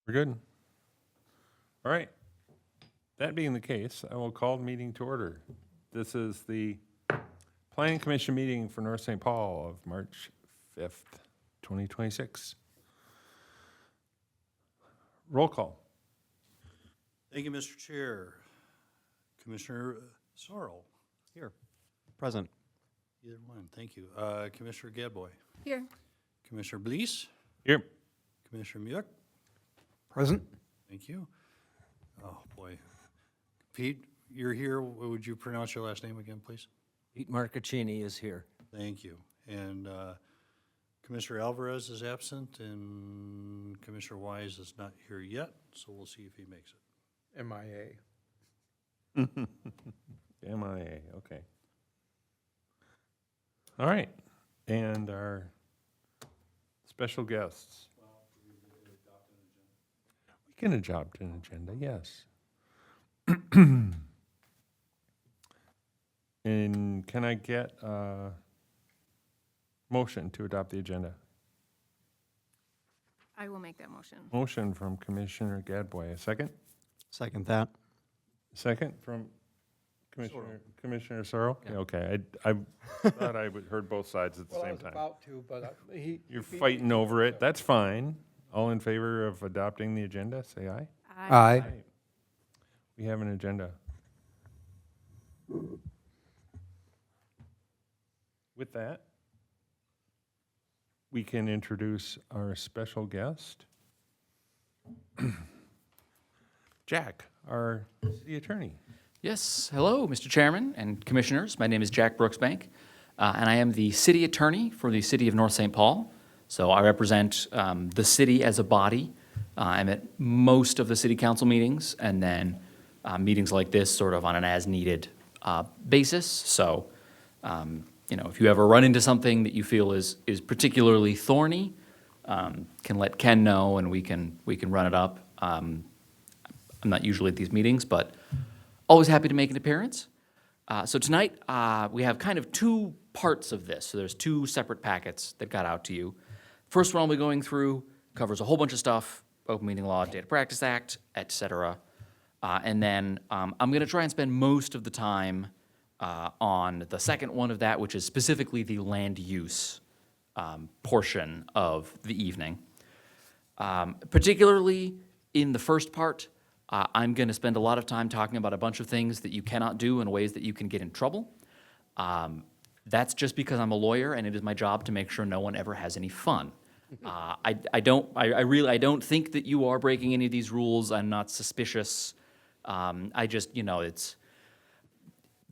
We're good? All right. That being the case, I will call the meeting to order. This is the Planning Commission meeting for North St. Paul of March 5th, 2026. Roll call. Thank you, Mr. Chair. Commissioner Sauro. Here. Present. Either one, thank you. Commissioner Gadbois. Here. Commissioner Blees. Here. Commissioner Muhic. Present. Thank you. Oh, boy. Pete, you're here. Would you pronounce your last name again, please? Pete Marcaccini is here. Thank you. And Commissioner Alvarez is absent, and Commissioner Wise is not here yet, so we'll see if he makes it. MIA. MIA, okay. All right. And our special guests. We can adopt an agenda, yes. And can I get a motion to adopt the agenda? I will make that motion. Motion from Commissioner Gadbois. A second? Second that. Second from Commissioner Sauro? Yeah, okay. I thought I heard both sides at the Well, I same was time. about to, but You're fighting over it. That's fine. All in favor of adopting the agenda, say aye. Aye. We have an agenda. With that, we can introduce our special guest, Jack, our city attorney. Yes, hello, Mr. Chairman and Commissioners. My name is Jack Brooksbank, and I am the city attorney for the city of North St. Paul. So I represent the city as a body. I'm at most of the city council meetings, and then meetings like this sort of on an as-needed basis. So, if you ever run into something that you feel is particularly thorny, can let Ken know, and we can run it up. I'm not usually at these meetings, but always happy to make an appearance. So tonight, we have kind of two parts of this. So there's two separate packets that got out to you. First one I'll be going through covers a whole bunch of stuff, Open Meeting Law, Data Practice Act, et cetera. And then I'm going to try and spend most of the time on the second one of that, which is specifically the land use portion of the evening. Particularly in the first part, I'm going to spend a lot of time talking about a bunch of things that you cannot do and ways that you can get in trouble. That's just because I'm a lawyer and it is my job to make sure no one ever has any fun. I don't think that you are breaking any of these rules. I'm not suspicious.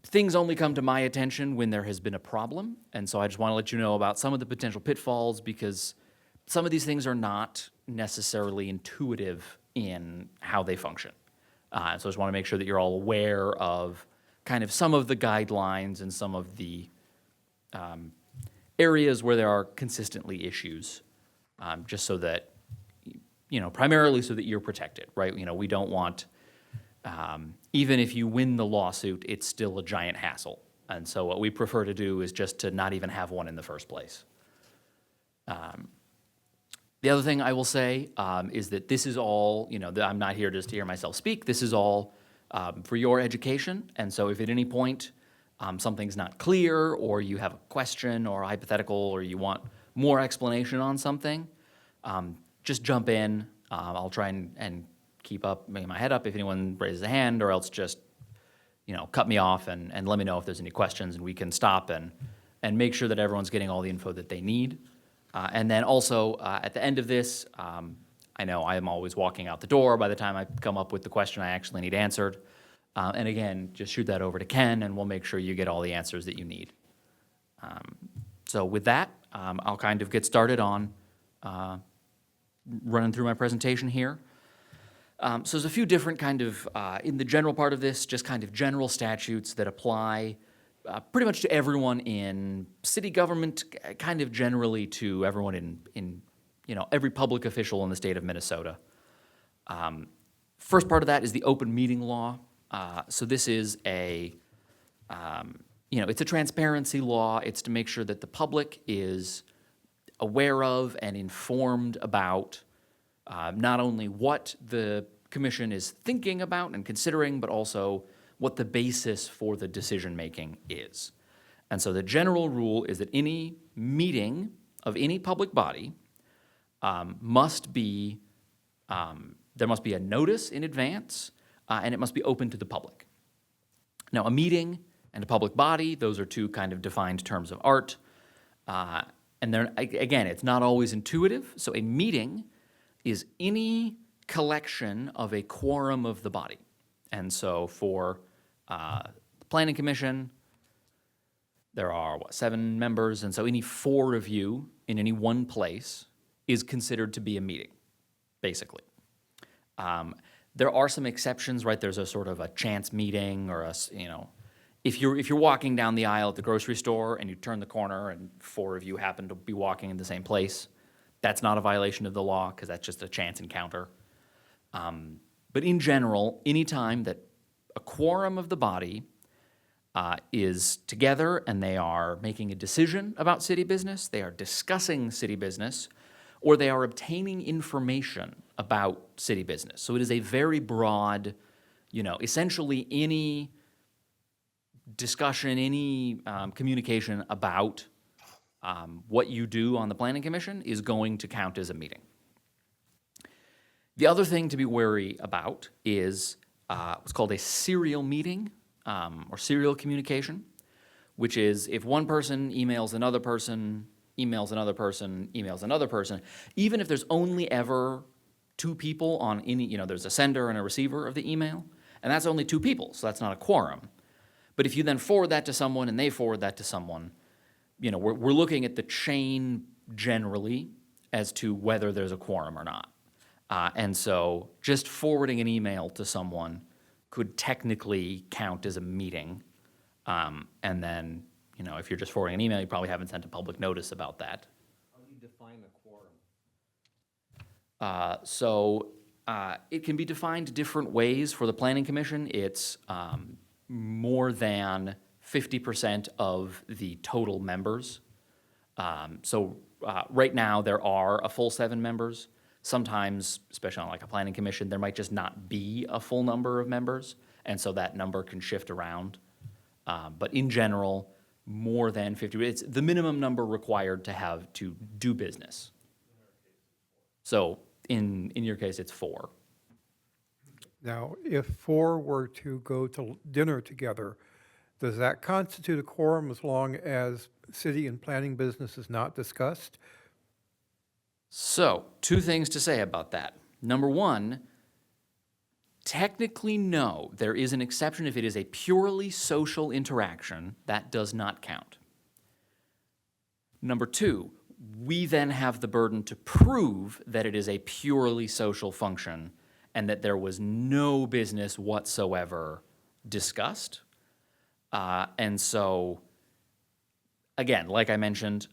Things only come to my attention when there has been a problem. And so I just want to let you know about some of the potential pitfalls, because some of these things are not necessarily intuitive in how they function. So I just want to make sure that you're all aware of kind of some of the guidelines and some of the areas where there are consistently issues, just so that, primarily so that you're protected, right? We don't want, even if you win the lawsuit, it's still a giant hassle. And so what we prefer to do is just to not even have one in the first place. The other thing I will say is that this is all, I'm not here just to hear myself speak. This is all for your education. And so if at any point something's not clear, or you have a question or a hypothetical, or you want more explanation on something, just jump in. I'll try and keep my head up if anyone raises a hand, or else just, cut me off and let me know if there's any questions, and we can stop and make sure that everyone's getting all the info that they need. And then also, at the end of this, I know I am always walking out the door by the time I come up with the question I actually need answered. And again, just shoot that over to Ken, and we'll make sure you get all the answers that you need. So with that, I'll kind of get started on running through my presentation here. So there's a few different kind of, in the general part of this, just kind of general statutes that apply pretty much to everyone in city government, kind of generally to everyone in every public official in the state of Minnesota. First part of that is the open meeting law. So this is it's a transparency law. It's to make sure that the public is aware of and informed about not only what the commission is thinking about and considering, but also what the basis for the decision-making is. And so the general rule is that any meeting of any public body must be, there must be a notice in advance, and it must be open to the public. Now, a meeting and a public body, those are two kind of defined terms of art. And they're, again, it's not always intuitive. So a meeting is any collection of a quorum of the body. And so for the Planning Commission, there are, 7 members, and so any 4 of you in any one place is considered to be a meeting, basically. There are some exceptions, right? There's a sort of a chance meeting or if you're walking down the aisle at the grocery store and you turn the corner and 4 of you happen to be walking in the same place, that's not a violation of the law because that's just a chance encounter. But in general, anytime that a quorum of the body is together and they are making a decision about city business, they are discussing city business, or they are obtaining information about city business. So it is a very broad, essentially any discussion, any communication about what you do on the Planning Commission is going to count as a meeting. The other thing to be wary about is what's called a serial meeting or serial communication, which is if one person emails another person, emails another person, emails another person, even if there's only ever 2 people on any, there's a sender and a receiver of the email, and that's only 2 people, so that's not a quorum. But if you then forward that to someone and they forward that to someone, we're looking at the chain generally as to whether there's a quorum or not. And so just forwarding an email to someone could technically count as a meeting. And then, if you're just forwarding an email, you probably haven't sent a public notice about that. How do you define a quorum? So it can be defined different ways for the Planning Commission. It's more than 50% of the total members. So right now, there are a full 7 members. Sometimes, especially on like a Planning Commission, there might just not be a full number of members, and so that number can shift around. But in general, more than 50, it's the minimum number required to do business. So in your case, it's 4. Now, if 4 were to go to dinner together, does that constitute a quorum as long as city and planning business is not discussed? So, 2 things to say about that. Number 1, technically no. There is an exception if it is a purely social interaction. That does not count. Number 2, we then have the burden to prove that it is a purely social function and that there was no business whatsoever discussed. And so, again, like I mentioned,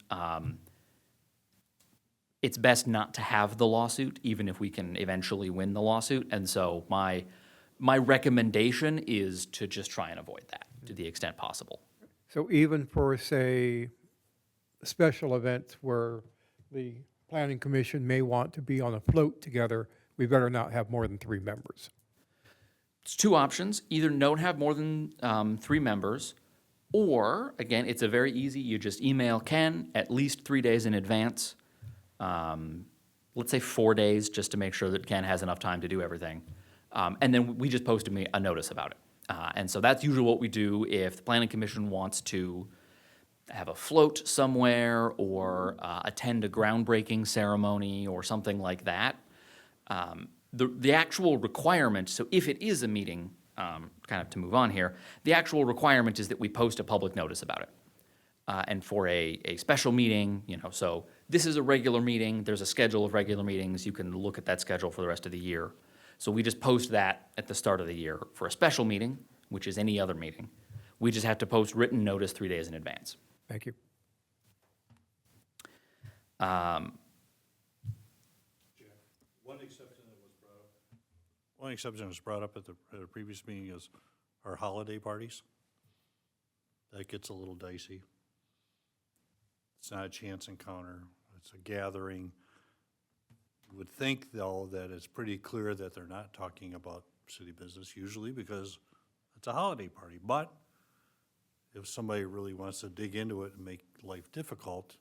it's best not to have the lawsuit, even if we can eventually win the lawsuit. And so my recommendation is to just try and avoid that to the extent possible. So even for, say, special events where the planning commission may want to be on a float together, we better not have more than 3 members. It's 2 options. Either don't have more than 3 members, or, again, it's a very easy, you just email Ken at least 3 days in advance. Let's say 4 days, just to make sure that Ken has enough time to do everything. And then we just post a notice about it. And so that's usually what we do if the Planning Commission wants to have a float somewhere or attend a groundbreaking ceremony or something like that. The actual requirement, so if it is a meeting, kind of to move on here, the actual requirement is that we post a public notice about it. And for a special meeting, so this is a regular meeting, there's a schedule of regular meetings, you can look at that schedule for the rest of the year. So we just post that at the start of the year. For a special meeting, which is any other meeting, we just have to post written notice 3 days in advance. Thank you. One exception that was brought up at a previous meeting is our holiday parties. That gets a little dicey. It's not a chance encounter. It's a gathering. would think, though, that it's pretty clear that they're not talking about city business usually because it's a holiday party. But if somebody really wants to dig into it and make life difficult,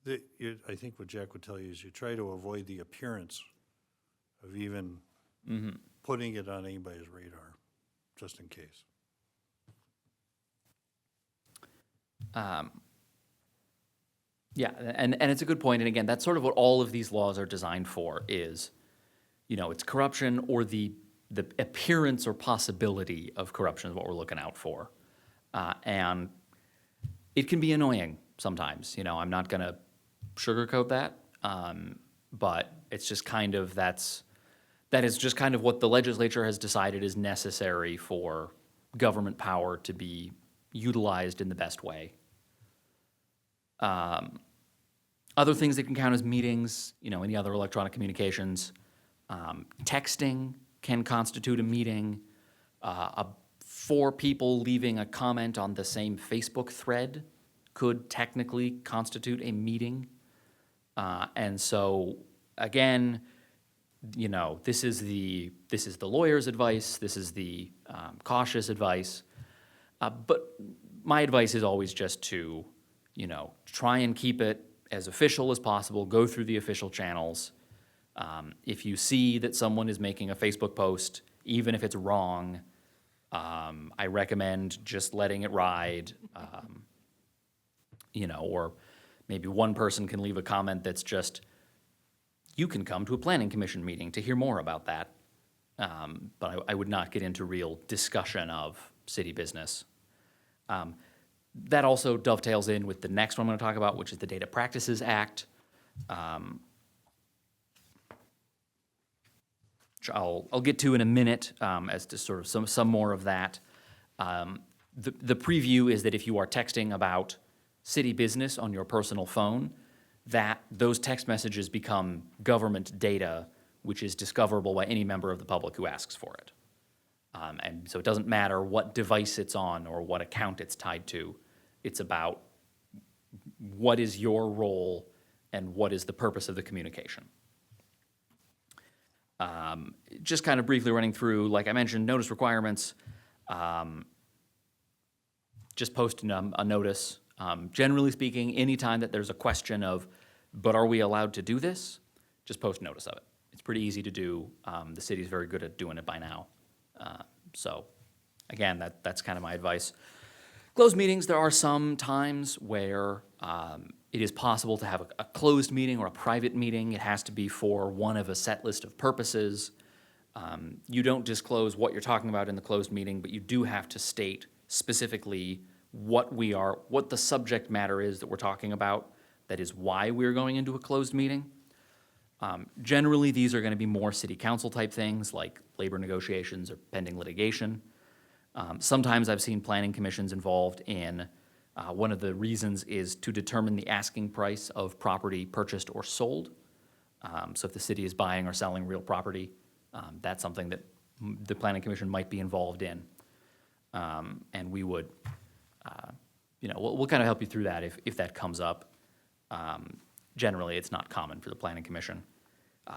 I think what Jack would tell you is you try to avoid the appearance of even putting it on anybody's radar, just in case. Yeah, and it's a good point. And again, that's sort of what all of these laws are designed for is, it's corruption or the appearance or possibility of corruption is what we're looking out for. And it can be annoying sometimes, I'm not going to sugarcoat that. But it's just kind of, that is just kind of what the legislature has decided is necessary for government power to be utilized in the best way. Other things that can count as meetings, any other electronic communications. Texting can constitute a meeting. 4 people leaving a comment on the same Facebook thread could technically constitute a meeting. And so, again, this is the lawyer's advice. This is the cautious advice. But my advice is always just to, try and keep it as official as possible. Go through the official channels. If you see that someone is making a Facebook post, even if it's wrong, I recommend just letting it ride. Or maybe one person can leave a comment that's just, you can come to a planning commission meeting to hear more about that. But I would not get into real discussion of city business. That also dovetails in with the next one I'm going to talk about, which is the Data Practices Act. Which I'll get to in a minute as to sort of some more of that. The preview is that if you are texting about city business on your personal phone, that those text messages become government data, which is discoverable by any member of the public who asks for it. And so it doesn't matter what device it's on or what account it's tied to. It's about what is your role and what is the purpose of the communication. Just kind of briefly running through, like I mentioned, notice requirements. Just post a notice. Generally speaking, anytime that there's a question of, but are we allowed to do this? Just post notice of it. It's pretty easy to do. The city's very good at doing it by now. So again, that's kind of my advice. Closed meetings, there are some times where it is possible to have a closed meeting or a private meeting. It has to be for one of a set list of purposes. You don't disclose what you're talking about in the closed meeting, but you do have to state specifically what the subject matter is that we're talking about. That is why we're going into a closed meeting. Generally, these are going to be more city council type things like labor negotiations or pending litigation. Sometimes I've seen planning commissions involved in one of the reasons is to determine the asking price of property purchased or sold. So if the city is buying or selling real property, that's something that the planning commission might be involved in. And we would, we'll kind of help you through that if that comes up. Generally, it's not common for the planning commission.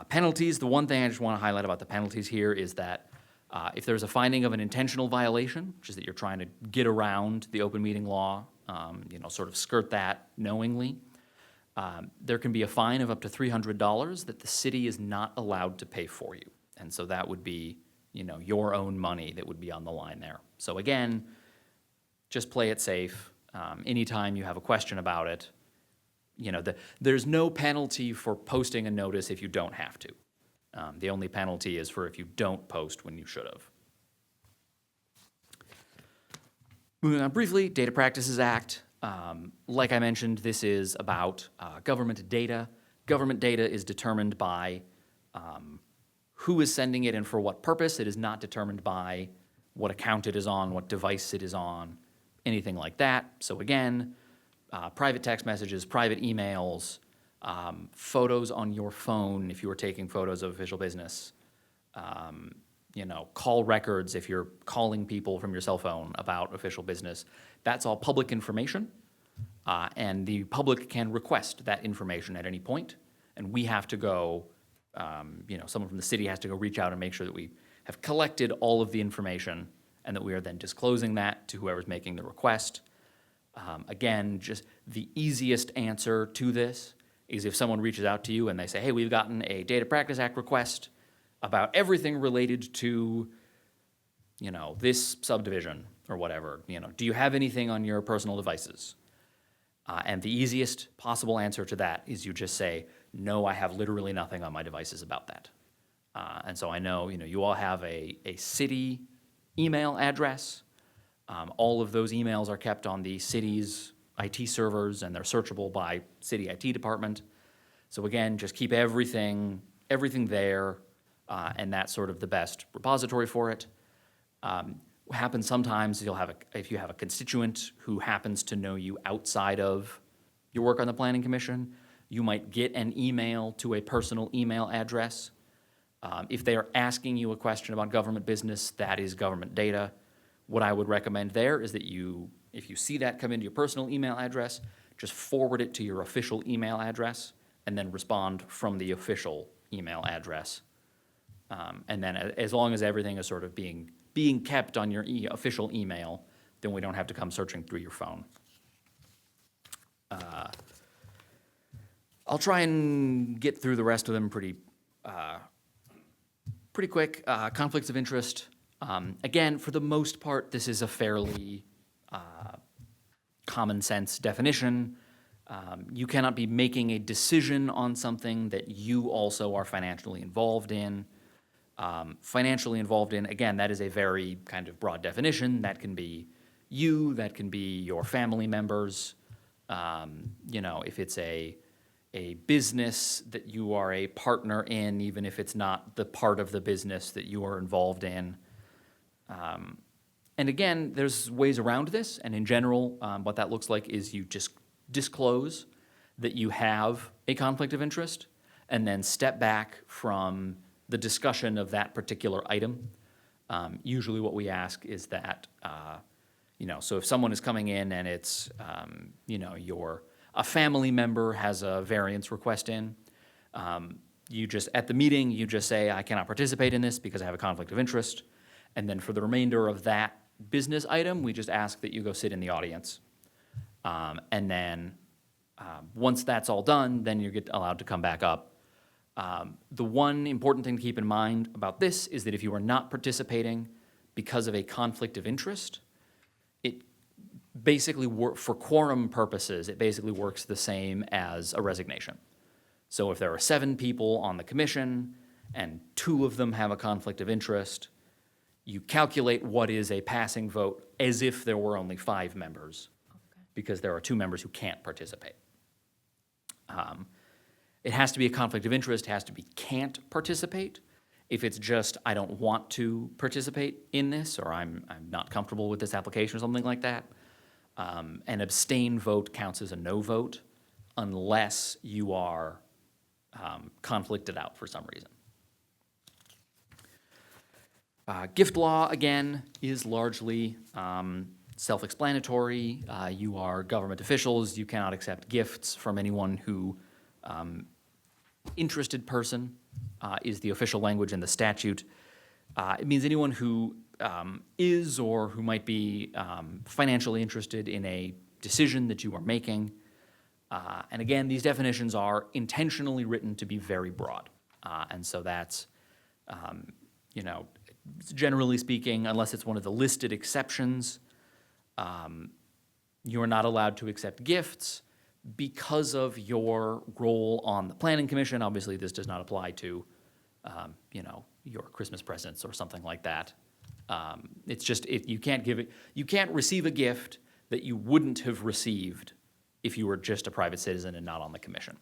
Penalties, the one thing I just want to highlight about the penalties here is that if there's a finding of an intentional violation, which is that you're trying to get around the open meeting law, sort of skirt that knowingly, there can be a fine of up to $300 that the city is not allowed to pay for you. And so that would be, your own money that would be on the line there. So again, just play it safe. Anytime you have a question about it, there's no penalty for posting a notice if you don't have to. The only penalty is for if you don't post when you should have. Moving on briefly, Data Practices Act. Like I mentioned, this is about government data. Government data is determined by who is sending it and for what purpose. It is not determined by what account it is on, what device it is on, anything like that. So again, private text messages, private emails, photos on your phone if you were taking photos of official business, call records if you're calling people from your cell phone about official business. That's all public information, and the public can request that information at any point, and we have to go someone from the city has to go reach out and make sure that we have collected all of the information and that we are then disclosing that to whoever's making the request. Again, just the easiest answer to this is if someone reaches out to you and they say, hey, we've gotten a Data Practice Act request about everything related to, this subdivision or whatever. Do you have anything on your personal devices? And the easiest possible answer to that is you just say, no, I have literally nothing on my devices about that. And so I know, you all have a city email address. All of those emails are kept on the city's IT servers, and they're searchable by city IT department. So again, just keep everything there, and that's sort of the best repository for it. What happens sometimes, if you have a constituent who happens to know you outside of your work on the Planning Commission, you might get an email to a personal email address. If they are asking you a question about government business, that is government data. What I would recommend there is that if you see that come into your personal email address, just forward it to your official email address and then respond from the official email address. And then as long as everything is sort of being kept on your official email, then we don't have to come searching through your phone. I'll try and get through the rest of them pretty quick. Conflicts of interest. Again, for the most part, this is a fairly common sense definition. You cannot be making a decision on something that you also are financially involved in. Again, that is a very kind of broad definition. That can be you, that can be your family members. If it's a business that you are a partner in, even if it's not the part of the business that you are involved in. And again, there's ways around this, and in general, what that looks like is you just disclose that you have a conflict of interest, and then step back from the discussion of that particular item. Usually what we ask is that, so if someone is coming in and it's, a family member has a variance request in, at the meeting, you just say, I cannot participate in this because I have a conflict of interest. And then for the remainder of that business item, we just ask that you go sit in the audience. And then once that's all done, then you get allowed to come back up. The one important thing to keep in mind about this is that if you are not participating because of a conflict of interest, it basically, for quorum purposes, it basically works the same as a resignation. So if there are 7 people on the commission and 2 of them have a conflict of interest, you calculate what is a passing vote as if there were only 5 members, because there are 2 members who can't participate. It has to be a conflict of interest, it has to be can't participate. If it's just, I don't want to participate in this, or I'm not comfortable with this application or something like that, an abstain vote counts as a no vote unless you are conflicted out for some reason. Gift law, again, is largely self-explanatory. You are government officials. You cannot accept gifts from anyone who, interested person is the official language in the statute. It means anyone who is or who might be financially interested in a decision that you are making. And again, these definitions are intentionally written to be very broad. And so that's, generally speaking, unless it's one of the listed exceptions, you are not allowed to accept gifts because of your role on the Planning Commission. Obviously, this does not apply to, your Christmas presents or something like that. It's just, you can't receive a gift that you wouldn't have received if you were just a private citizen and not on the commission.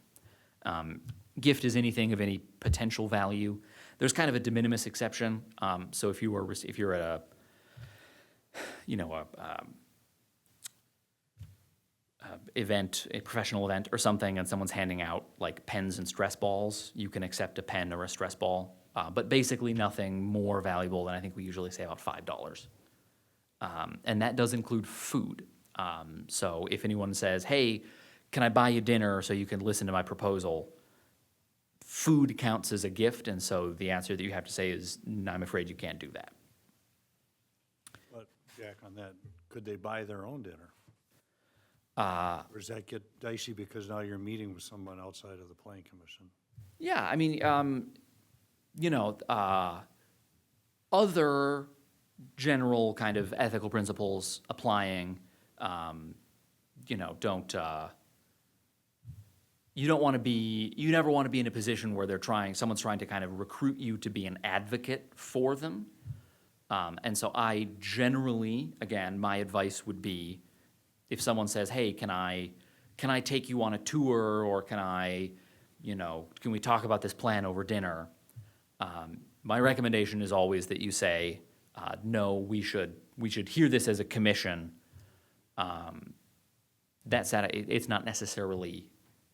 Gift is anything of any potential value. There's kind of a de minimis exception. So if you're at a event, a professional event or something, and someone's handing out like pens and stress balls, you can accept a pen or a stress ball, but basically nothing more valuable than I think we usually say about $5. And that does include food. So if anyone says, hey, can I buy you dinner so you can listen to my proposal? food counts as a gift, and so the answer that you have to say is, I'm afraid you can't do that. But Jack, on that, could they buy their own dinner? Uh, Or does that get dicey because now you're meeting with someone outside of the planning commission? Yeah, I mean, other general kind of ethical principles applying, you never want to be in a position where someone's trying to kind of recruit you to be an advocate for them. And so I generally, again, my advice would be, if someone says, hey, can I take you on a tour, or can we talk about this plan over dinner? My recommendation is always that you say, no, we should hear this as a commission. That said, it's not necessarily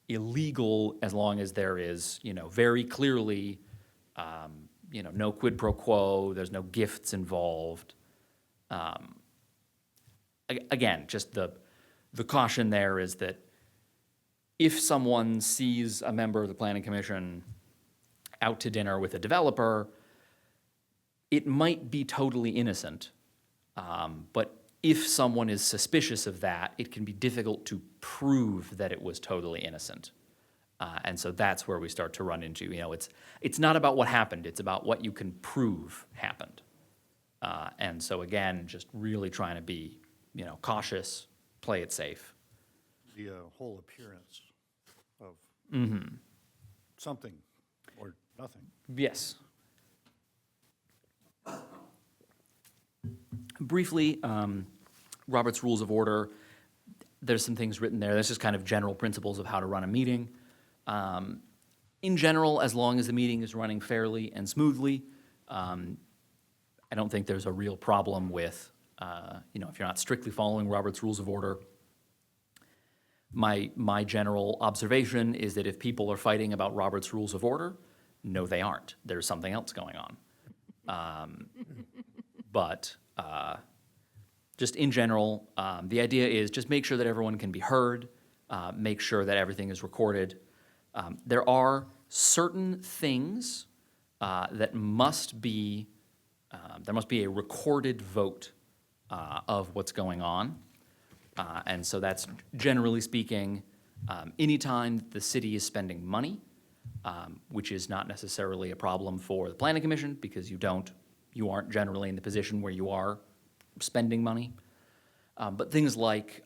illegal as long as there is, very clearly, no quid pro quo, there's no gifts involved. Again, just the caution there is that if someone sees a member of the planning commission out to dinner with a developer, it might be totally innocent. But if someone is suspicious of that, it can be difficult to prove that it was totally innocent. And so that's where we start to run into, it's not about what happened, it's about what you can prove happened. And so again, just really trying to be, cautious, play it safe. The whole appearance of something or nothing. Yes. Briefly, Robert's Rules of Order, there's some things written there. That's just kind of general principles of how to run a meeting. In general, as long as the meeting is running fairly and smoothly, I don't think there's a real problem with, if you're not strictly following Robert's Rules of Order. My general observation is that if people are fighting about Robert's Rules of Order, no, they aren't. There's something else going on. But just in general, the idea is just make sure that everyone can be heard, make sure that everything is recorded. There are certain things that must be, there must be a recorded vote of what's going on. And so that's, generally speaking, anytime the city is spending money, which is not necessarily a problem for the planning commission because you aren't generally in the position where you are spending money. But things like,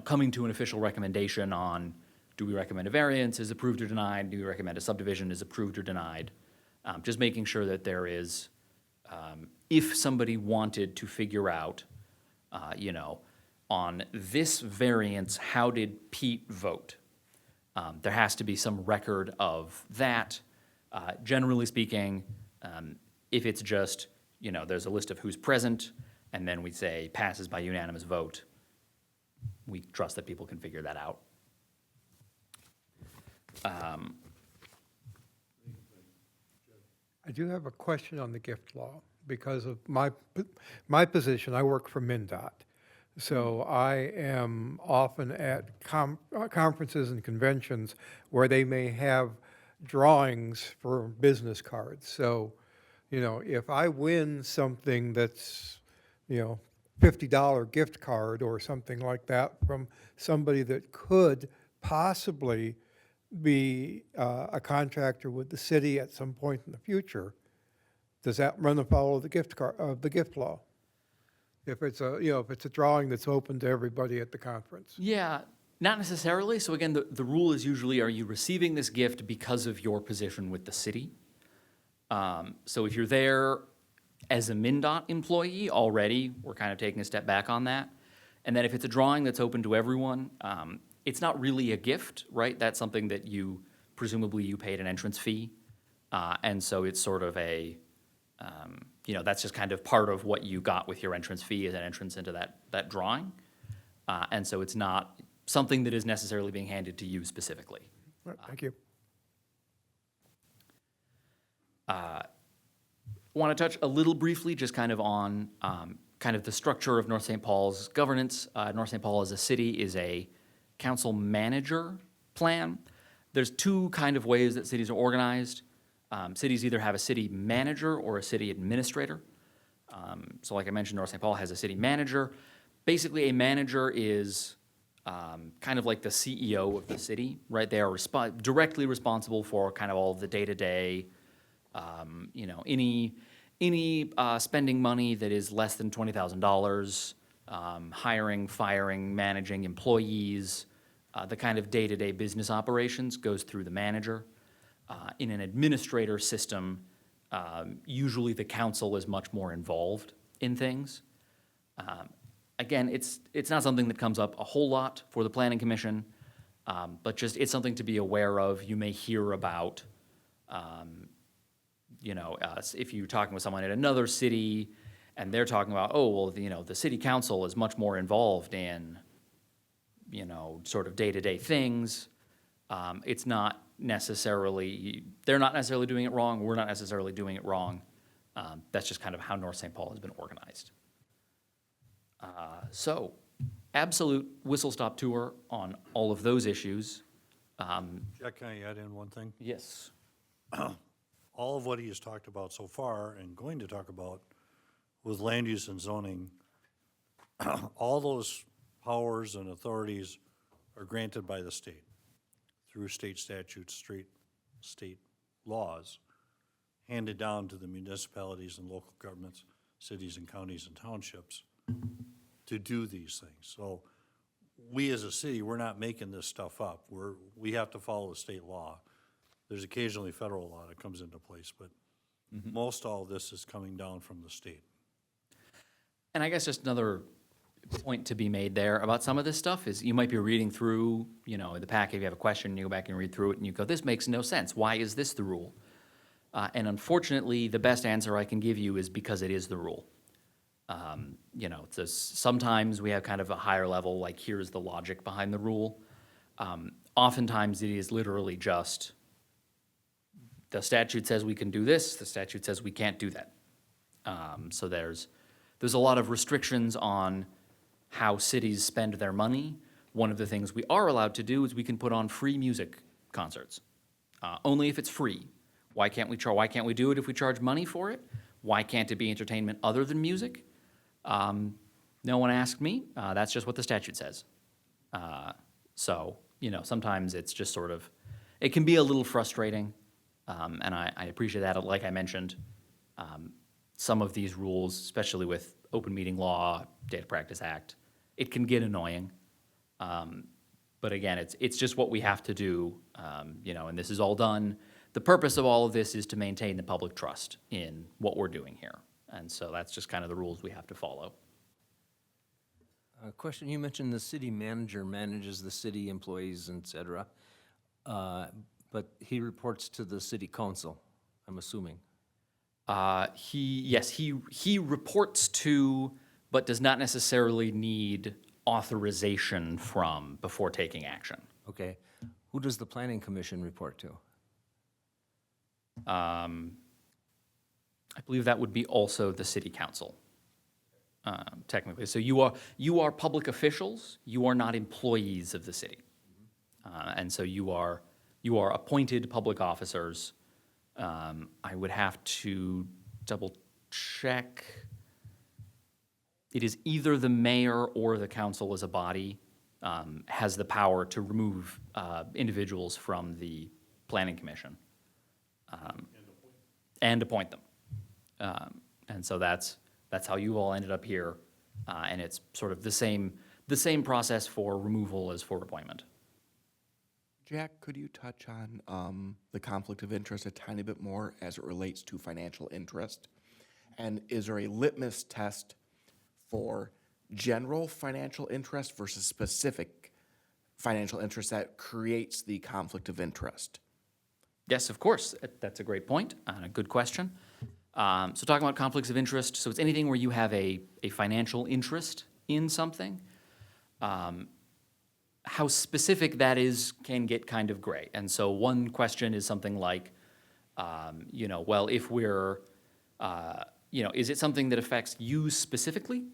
coming to an official recommendation on, do we recommend a variance is approved or denied? Do we recommend a subdivision is approved or denied? Just making sure that there is, if somebody wanted to figure out, on this variance, how did Pete vote? There has to be some record of that. Generally speaking, if it's just, there's a list of who's present, and then we say passes by unanimous vote, we trust that people can figure that out. I do have a question on the gift law because of my position. I work for MnDOT. So I am often at conferences and conventions where they may have drawings for business cards. So, if I win something that's, $50 gift card or something like that from somebody that could possibly be a contractor with the city at some point in the future, does that run afoul of the gift law? If it's a drawing that's open to everybody at the conference. Yeah, not necessarily. So again, the rule is usually, are you receiving this gift because of your position with the city? So if you're there as a MnDOT employee already, we're kind of taking a step back on that. And then if it's a drawing that's open to everyone, it's not really a gift, right? That's something that presumably you paid an entrance fee. And so it's sort of a, that's just kind of part of what you got with your entrance fee as an entrance into that drawing. And so it's not something that is necessarily being handed to you specifically. Right, thank you. Want to touch a little briefly just kind of on kind of the structure of North St. Paul's governance. North St. Paul as a city is a council manager plan. there's two kind of ways that cities are organized. Cities either have a city manager or a city administrator. So like I mentioned, North St. Paul has a city manager. Basically, a manager is kind of like the CEO of the city, right? They are directly responsible for kind of all of the day-to-day, any spending money that is less than $20,000, hiring, firing, managing employees, the kind of day-to-day business operations goes through the manager. In an administrator system, usually the council is much more involved in things. Again, it's not something that comes up a whole lot for the planning commission, but just it's something to be aware of. You may hear about, if you're talking with someone at another city and they're talking about, oh, well, the city council is much more involved in, sort of day-to-day things. It's not necessarily, they're not necessarily doing it wrong. We're not necessarily doing it wrong. That's just kind of how North St. Paul has been organized. So, absolute whistle-stop tour on all of those issues. Jack, can I add in one thing? Yes. All of what he has talked about so far and going to talk about with land use and zoning, all those powers and authorities are granted by the state through state statutes, state laws, handed down to the municipalities and local governments, cities and counties and townships to do these things. So we as a city, we're not making this stuff up. We have to follow the state law. There's occasionally federal law that comes into place, but most all of this is coming down from the state. And I guess just another point to be made there about some of this stuff is you might be reading through, the packet, if you have a question, you go back and read through it and you go, this makes no sense. Why is this the rule? And unfortunately, the best answer I can give you is because it is the rule. Sometimes we have kind of a higher level, like here's the logic behind the rule. Oftentimes it is literally just the statute says we can do this, the statute says we can't do that. So there's a lot of restrictions on how cities spend their money. One of the things we are allowed to do is we can put on free music concerts, only if it's free. Why can't we do it if we charge money for it? Why can't it be entertainment other than music? No one asked me. That's just what the statute says. Sometimes it's just sort of, it can be a little frustrating, and I appreciate that. Like I mentioned, some of these rules, especially with open meeting law, Data Practice Act, it can get annoying. But again, it's just what we have to do, and this is all done. The purpose of all of this is to maintain the public trust in what we're doing here. And so that's just kind of the rules we have to follow. Question, you mentioned the city manager manages the city employees, et cetera, but he reports to the city council, I'm assuming. He reports to, but does not necessarily need authorization from before taking action. Okay. Who does the planning commission report to? I believe that would be also the city council, technically. So you are public officials. You are not employees of the city, and so you are appointed public officers. I would have to double check. It is either the mayor or the council as a body has the power to remove individuals from the planning commission. And appoint them. And so that's how you all ended up here. And it's sort of the same process for removal as for appointment. Jack, could you touch on the conflict of interest a tiny bit more as it relates to financial interest? And is there a litmus test for general financial interest versus specific financial interest that creates the conflict of interest? Yes, of course. That's a great point and a good question. So talking about conflicts of interest, so it's anything where you have a financial interest in something. How specific that is can get kind of gray. And so one question is something like, well, if we're, is it something that affects you specifically?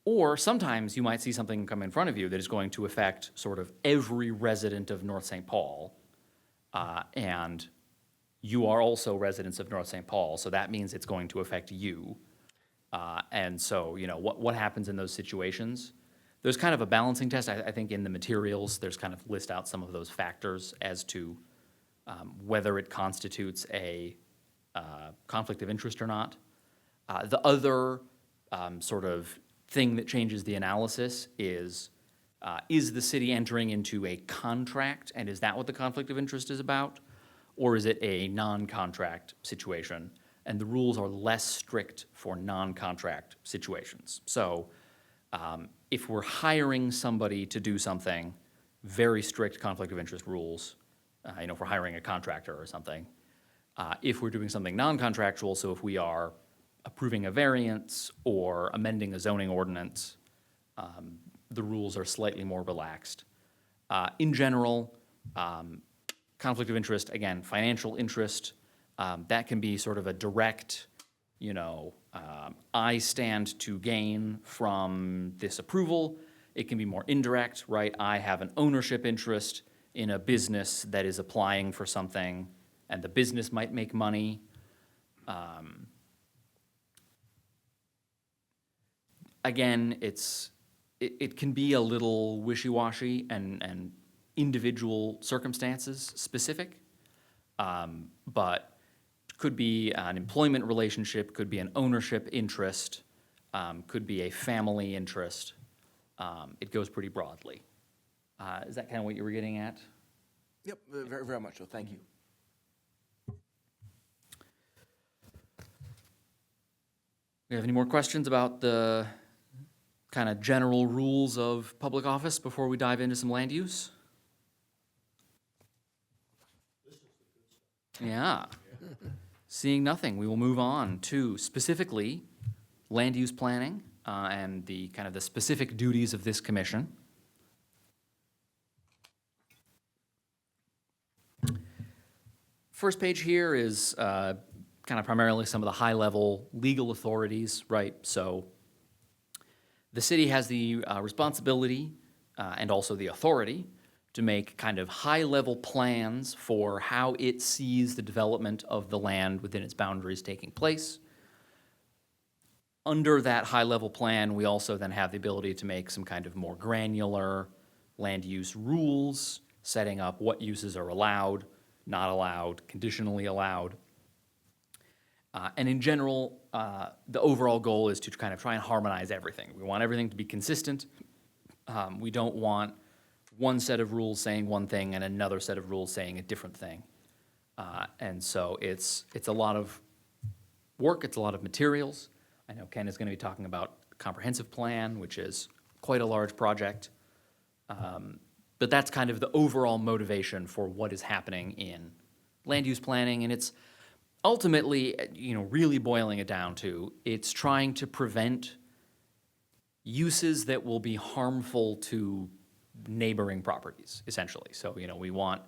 Or sometimes you might see something come in front of you that is going to affect sort of every resident of North St. Paul. and you are also residents of North St. Paul, so that means it's going to affect you. And so, you know, what happens in those situations? There's kind of a balancing test. I think in the materials, there's kind of list out some of those factors as to whether it constitutes a conflict of interest or not. The other sort of thing that changes the analysis is the city entering into a contract, and is that what the conflict of interest is about? Or is it a non-contract situation? And the rules are less strict for non-contract situations. So if we're hiring somebody to do something, very strict conflict of interest rules, you know, if we're hiring a contractor or something. If we're doing something non-contractual, so if we are approving a variance or amending a zoning ordinance, the rules are slightly more relaxed. In general, conflict of interest, again, financial interest, that can be sort of a direct, you know, I stand to gain from this approval. It can be more indirect, right? I have an ownership interest in a business that is applying for something, and the business might make money. Again, it can be a little wishy-washy and individual circumstances specific, but could be an employment relationship, could be an ownership interest, could be a family interest. It goes pretty broadly. Is that kind of what you were getting at? Yep, very, very much so, thank you. We have any more questions about the kind of general rules of public office before we dive into some land use? Yeah. Seeing nothing, we will move on to specifically land use planning and the kind of the specific duties of this commission. First page here is kind of primarily some of the high-level legal authorities, right? So the city has the responsibility and also the authority to make kind of high-level plans for how it sees the development of the land within its boundaries taking place. Under that high-level plan, we also then have the ability to make some kind of more granular land use rules, setting up what uses are allowed, not allowed, conditionally allowed. And in general, the overall goal is to kind of try and harmonize everything. We want everything to be consistent. We don't want one set of rules saying one thing and another set of rules saying a different thing. And so it's a lot of work, it's a lot of materials. I know Ken is going to be talking about comprehensive plan, which is quite a large project. But that's kind of the overall motivation for what is happening in land use planning. And it's ultimately, you know, really boiling it down to, it's trying to prevent uses that will be harmful to neighboring properties, essentially. So, you know, we want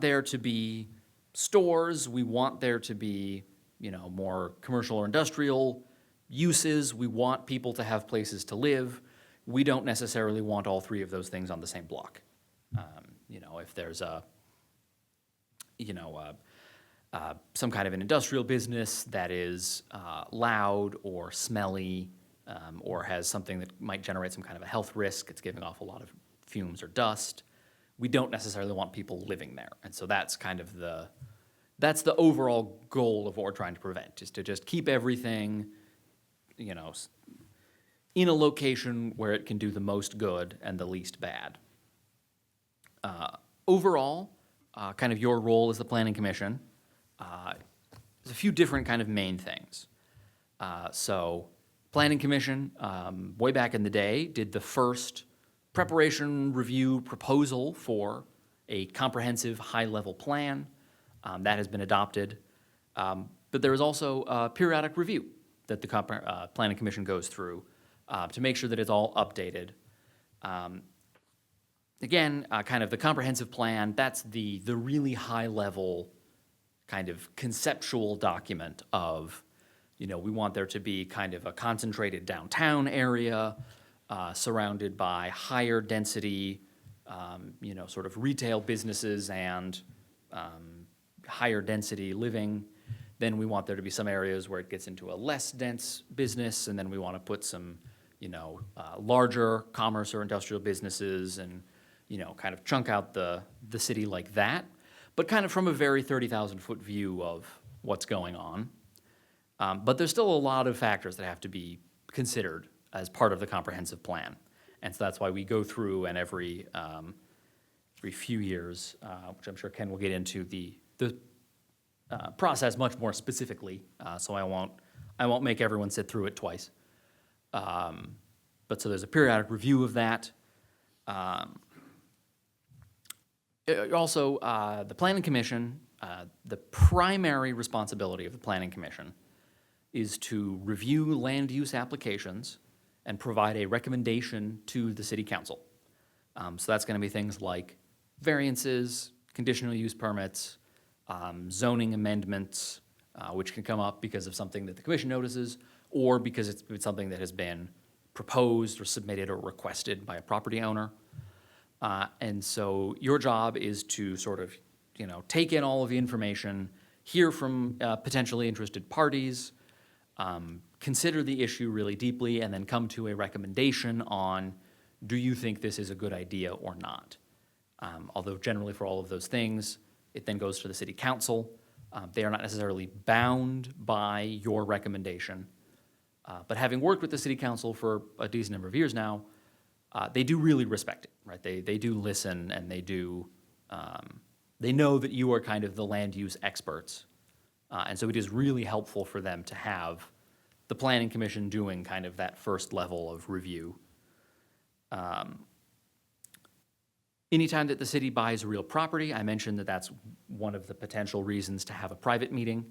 there to be stores, we want there to be, you know, more commercial or industrial uses, we want people to have places to live. We don't necessarily want all three of those things on the same block. You know, if there's some kind of an industrial business that is loud or smelly, or has something that might generate some kind of a health risk, it's giving off a lot of fumes or dust, we don't necessarily want people living there. And so that's kind of that's the overall goal of what we're trying to prevent, is to just keep everything, you know, in a location where it can do the most good and the least bad. Overall, kind of your role as the Planning Commission, there's a few different kind of main things. So Planning Commission, way back in the day, did the first preparation review proposal for a comprehensive high-level plan. That has been adopted. But there is also a periodic review that the Planning Commission goes through to make sure that it's all updated. Again, kind of the comprehensive plan, that's the really high-level kind of conceptual document of, you know, we want there to be kind of a concentrated downtown area surrounded by higher density, you know, sort of retail businesses and higher density living. Then we want there to be some areas where it gets into a less dense business, and then we want to put some, larger commerce or industrial businesses and, kind of chunk out the city like that, but kind of from a very 30,000-foot view of what's going on. But there's still a lot of factors that have to be considered as part of the comprehensive plan. And so that's why we go through and every few years, which I'm sure Ken will get into the process much more specifically, so I won't make everyone sit through it twice. But so there's a periodic review of that. Also, the Planning Commission, the primary responsibility of the Planning Commission is to review land use applications and provide a recommendation to the City Council. So that's going to be things like variances, conditional use permits, zoning amendments, which can come up because of something that the commission notices, or because it's something that has been proposed or submitted or requested by a property owner. And so your job is to sort of, take in all of the information, hear from potentially interested parties, consider the issue really deeply, and then come to a recommendation on, do you think this is a good idea or not? Although generally for all of those things, it then goes to the City Council. They are not necessarily bound by your recommendation. But having worked with the City Council for a decent number of years now, they do really respect it, right? They do listen, and they know that you are kind of the land use experts. And so it is really helpful for them to have the Planning Commission doing kind of that first level of review. Anytime that the city buys real property, I mentioned that that's one of the potential reasons to have a private meeting.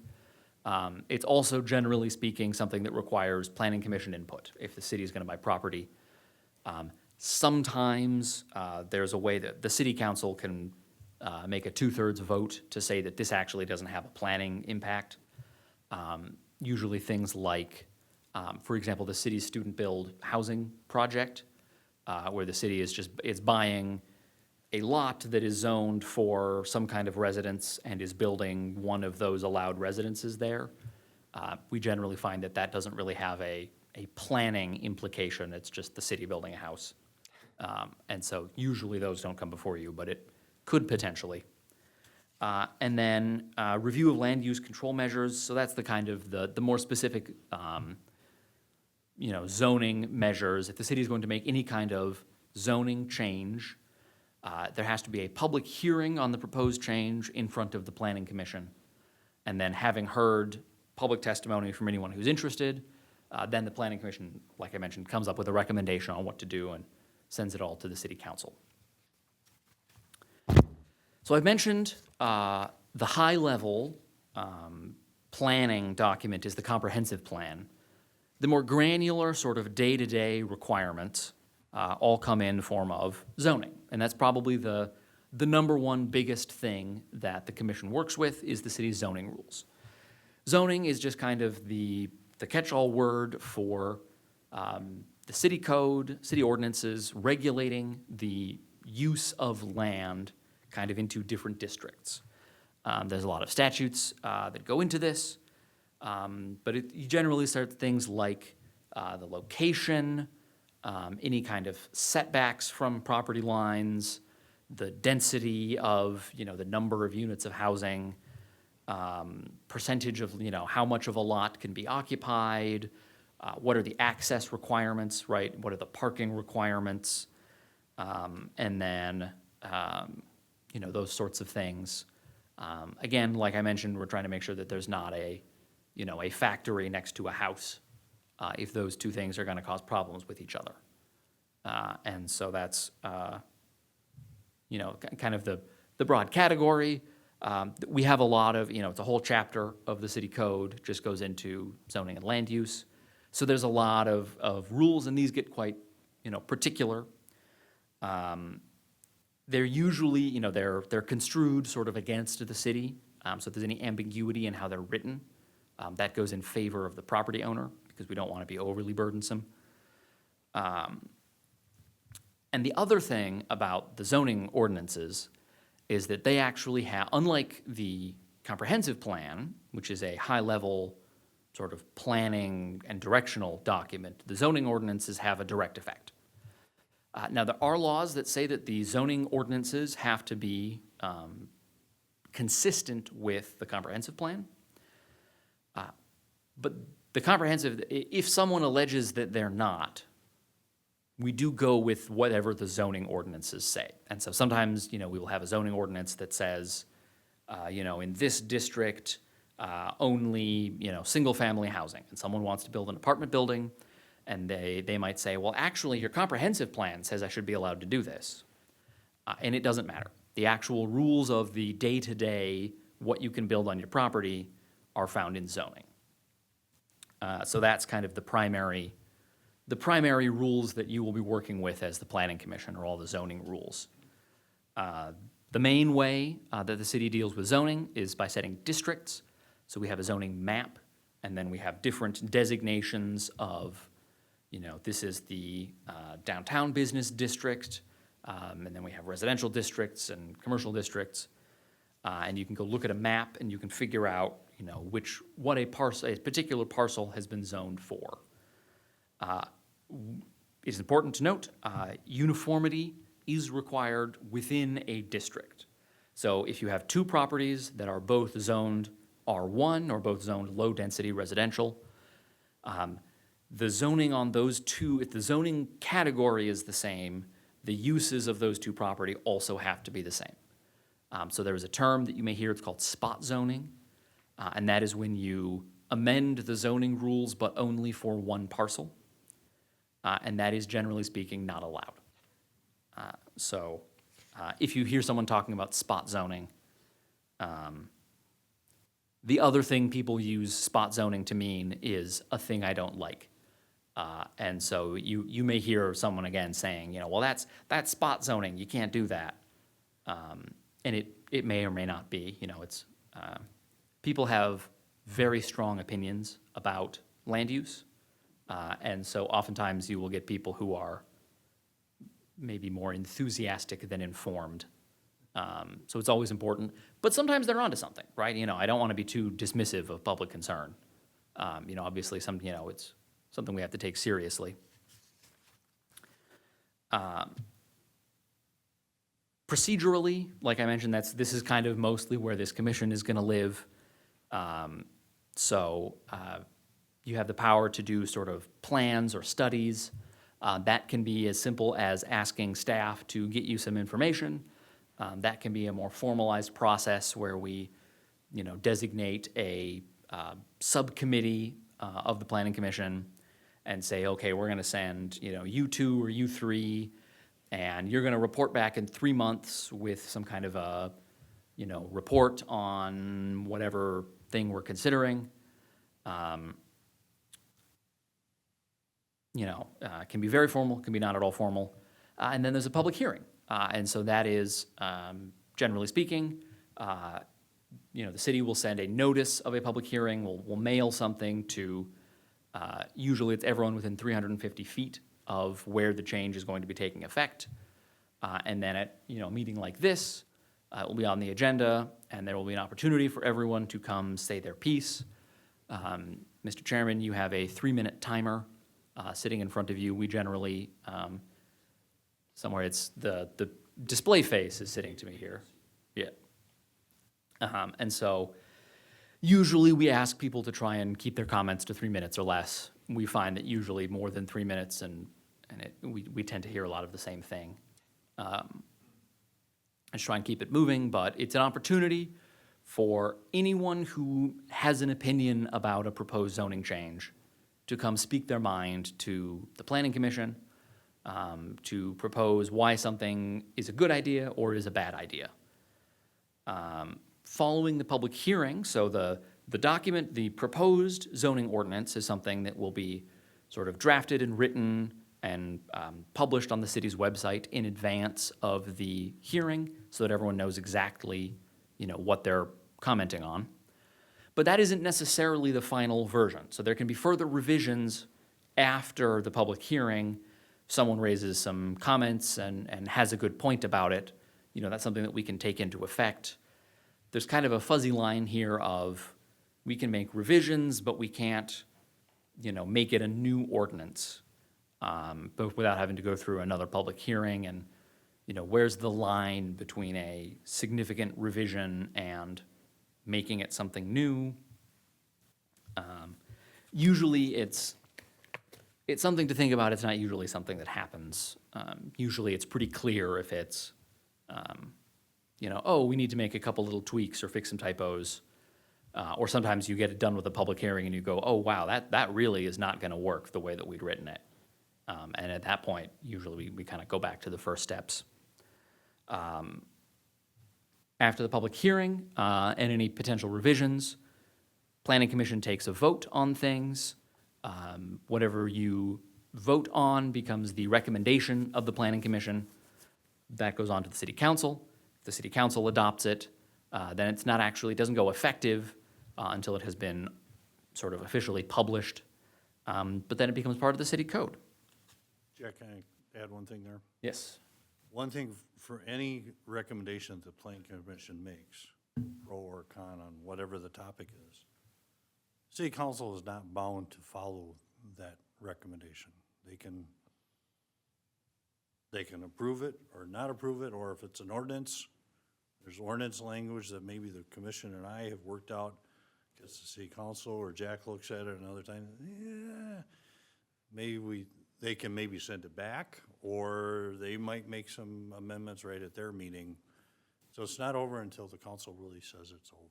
It's also, generally speaking, something that requires Planning Commission input if the city is going to buy property. Sometimes there's a way that the City Council can make a 2/3 vote to say that this actually doesn't have a planning impact. Usually things like, for example, the city's student build housing project, where the city is buying a lot that is zoned for some kind of residence and is building one of those allowed residences there. We generally find that doesn't really have a planning implication. It's just the city building a house. And so usually those don't come before you, but it could potentially. And then review of land use control measures. So that's the kind of the more specific zoning measures. If the city is going to make any kind of zoning change, there has to be a public hearing on the proposed change in front of the Planning Commission. And then having heard public testimony from anyone who's interested, then the Planning Commission, like I mentioned, comes up with a recommendation on what to do and sends it all to the City Council. So I've mentioned the high-level planning document is the comprehensive plan. The more granular sort of day-to-day requirements all come in the form of zoning. And that's probably the number one biggest thing that the commission works with is the city's zoning rules. Zoning is just kind of the catch-all word for the city code, city ordinances regulating the use of land kind of into different districts. There's a lot of statutes that go into this, but you generally start things like the location, any kind of setbacks from property lines, the density of, the number of units of housing, percentage of, how much of a lot can be occupied, what are the access requirements, right? What are the parking requirements? And then, those sorts of things. Again, like I mentioned, we're trying to make sure that there's not a factory next to a house if those two things are going to cause problems with each other. And so that's, kind of the broad category. We have a lot of, it's a whole chapter of the city code just goes into zoning and land use. So there's a lot of rules, and these get quite, particular. They're usually, they're construed sort of against the city. So if there's any ambiguity in how they're written, that goes in favor of the property owner because we don't want to be overly burdensome. And the other thing about the zoning ordinances is that they actually have, unlike the comprehensive plan, which is a high-level sort of planning and directional document, the zoning ordinances have a direct effect. Now, there are laws that say that the zoning ordinances have to be consistent with the comprehensive plan. But the comprehensive, if someone alleges that they're not, we do go with whatever the zoning ordinances say. And so sometimes, we will have a zoning ordinance that says, in this district, only, single-family housing. And someone wants to build an apartment building, and they might say, well, actually, your comprehensive plan says I should be allowed to do this. And it doesn't matter. The actual rules of the day-to-day, what you can build on your property, are found in zoning. So that's kind of the primary rules that you will be working with as the Planning Commission, are all the zoning rules. The main way that the city deals with zoning is by setting districts. So we have a zoning map, and then we have different designations of, this is the downtown business district, and then we have residential districts and commercial districts. And you can go look at a map and you can figure out, what a particular parcel has been zoned for. It's important to note, uniformity is required within a district. So if you have two properties that are both zoned R1 or both zoned low-density residential, the zoning on those two, if the zoning category is the same, the uses of those two property also have to be the same. So there is a term that you may hear, it's called spot zoning, and that is when you amend the zoning rules but only for one parcel, and that is generally speaking not allowed. So if you hear someone talking about spot zoning, the other thing people use spot zoning to mean is a thing I don't like. And so you may hear someone again saying, well, that's spot zoning, you can't do that. And it may or may not be, it's, people have very strong opinions about land use. And so oftentimes you will get people who are maybe more enthusiastic than informed. So it's always important, but sometimes they're onto something, right? I don't want to be too dismissive of public concern. Obviously it's something we have to take seriously. Procedurally, like I mentioned, this is kind of mostly where this commission is going to live. So you have the power to do sort of plans or studies. That can be as simple as asking staff to get you some information. That can be a more formalized process where we, designate a subcommittee of the Planning Commission and say, okay, we're going to send, you two or you three, and you're going to report back in 3 months with some kind of a, report on whatever thing we're considering. Can be very formal, can be not at all formal. And then there's a public hearing. And so that is, generally speaking, the city will send a notice of a public hearing, we'll mail something to, usually it's everyone within 350 feet of where the change is going to be taking effect. And then at, a meeting like this, it will be on the agenda, and there will be an opportunity for everyone to come say their piece. Mr. Chairman, you have a 3-minute timer sitting in front of you. We generally, somewhere it's the display face is sitting to me here. Yeah. And so usually we ask people to try and keep their comments to 3 minutes or less. We find that usually more than 3 minutes, and we tend to hear a lot of the same thing. I just try and keep it moving, but it's an opportunity for anyone who has an opinion about a proposed zoning change to come speak their mind to the Planning Commission, to propose why something is a good idea or is a bad idea. Following the public hearing, so the document, the proposed zoning ordinance is something that will be sort of drafted and written and published on the city's website in advance of the hearing so that everyone knows exactly, what they're commenting on. But that isn't necessarily the final version. So there can be further revisions after the public hearing. Someone raises some comments and has a good point about it. that's something that we can take into effect. There's kind of a fuzzy line here of, we can make revisions, but we can't, make it a new ordinance, but without having to go through another public hearing. And, where's the line between a significant revision and making it something new? Usually it's something to think about. It's not usually something that happens. Usually it's pretty clear if it's, we need to make a couple little tweaks or fix some typos. Or sometimes you get it done with a public hearing and you go, oh, wow, that really is not going to work the way that we'd written it. And at that point, usually we kind of go back to the first steps. After the public hearing and any potential revisions, Planning Commission takes a vote on things. Whatever you vote on becomes the recommendation of the Planning Commission. That goes on to the City Council. If the City Council adopts it, then it doesn't go effective until it has been sort of officially published. But then it becomes part of the city code. Jack, can I add one thing there? Yes. One thing for any recommendation the planning commission makes, pro or con on whatever the topic is, city council is not bound to follow that recommendation. They can approve it or not approve it, or if it's an ordinance, there's ordinance language that maybe the commission and I have worked out, gets the city council, or Jack looks at it another time, they can maybe send it back, or they might make some amendments right at their meeting. So it's not over until the council really says it's over.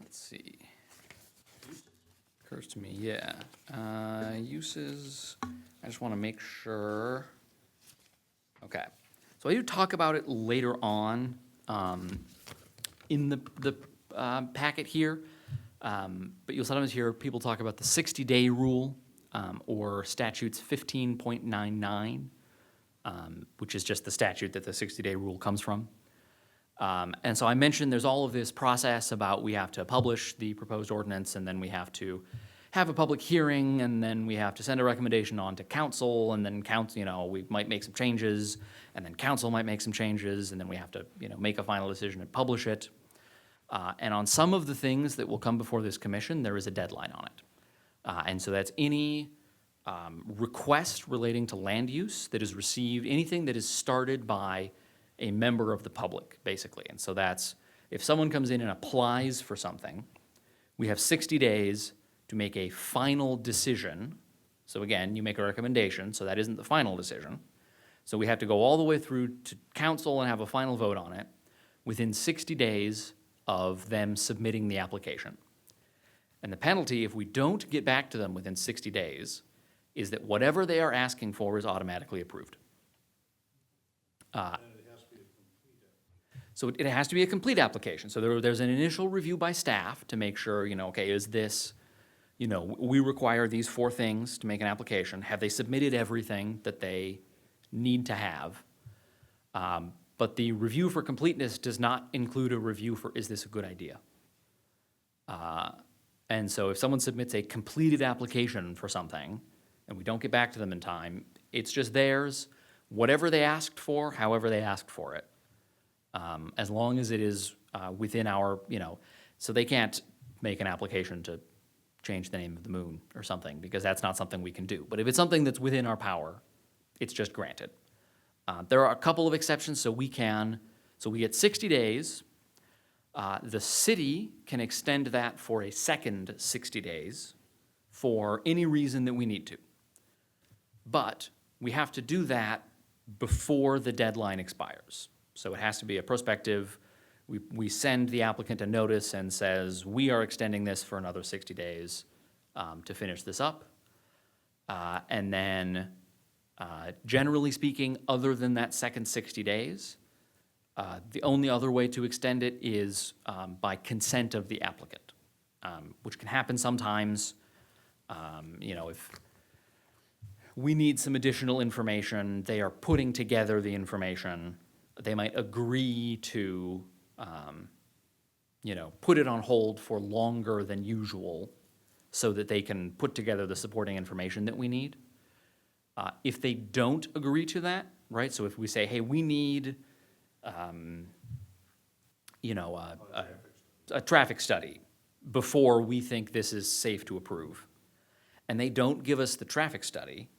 Let's see. Occurs to me, yeah. Uses, I just want to make sure. Okay. So I do talk about it later on in the packet here, but you'll sometimes hear people talk about the 60-day rule or statutes 15.99, which is just the statute that the 60-day rule comes from. And so I mentioned there's all of this process about we have to publish the proposed ordinance, and then we have to have a public hearing, and then we have to send a recommendation on to council, and then council, we might make some changes, and then council might make some changes, and then we have to, make a final decision and publish it. And on some of the things that will come before this commission, there is a deadline on it. And so that's any request relating to land use that is received, anything that is started by a member of the public, basically. And so that's, if someone comes in and applies for something, we have 60 days to make a final decision. So again, you make a recommendation, so that isn't the final decision. So we have to go all the way through to council and have a final vote on it within 60 days of them submitting the application. And the penalty, if we don't get back to them within 60 days, is that whatever they are asking for is automatically approved. So it has to be a complete application. So there's an initial review by staff to make sure, okay, is this, we require these 4 things to make an application. Have they submitted everything that they need to have? But the review for completeness does not include a review for, is this a good idea? And so if someone submits a completed application for something and we don't get back to them in time, it's just theirs, whatever they asked for, however they asked for it. As long as it is within our, so they can't make an application to change the name of the moon or something, because that's not something we can do. But if it's something that's within our power, it's just granted. There are a couple of exceptions, so we get 60 days. The city can extend that for a second 60 days for any reason that we need to. But we have to do that before the deadline expires. So it has to be a prospective. We send the applicant a notice and says, we are extending this for another 60 days to finish this up. And then generally speaking, other than that second 60 days, the only other way to extend it is by consent of the applicant, which can happen sometimes. If we need some additional information, they are putting together the information, they might agree to, put it on hold for longer than usual so that they can put together the supporting information that we need. If they don't agree to that, right, so if we say, hey, we need, you know, a traffic study before we think this is safe to approve, and they don't give us the traffic study,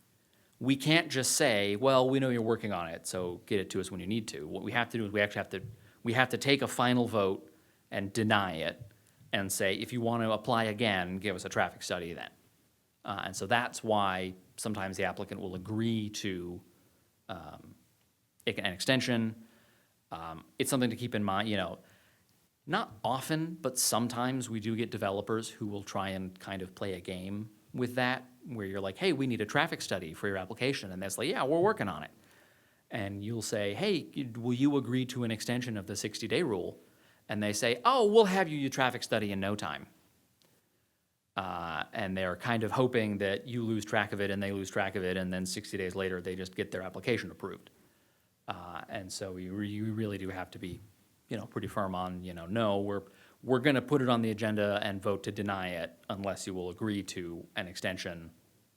we can't just say, well, we know you're working on it, so get it to us when you need to. What we have to do is we have to take a final vote and deny it and say, if you want to apply again, give us a traffic study then. And so that's why sometimes the applicant will agree to an extension. It's something to keep in mind, you know, not often, but sometimes we do get developers who will try and kind of play a game with that, where you're like, hey, we need a traffic study for your application, and that's like, yeah, we're working on it. And you'll say, hey, will you agree to an extension of the 60-day rule? And they say, oh, we'll have you your traffic study in no time. And they're kind of hoping that you lose track of it and they lose track of it, and then 60 days later, they just get their application approved. And so you really do have to be, you know, pretty firm on, you know, no, we're gonna put it on the agenda and vote to deny it unless you will agree to an extension,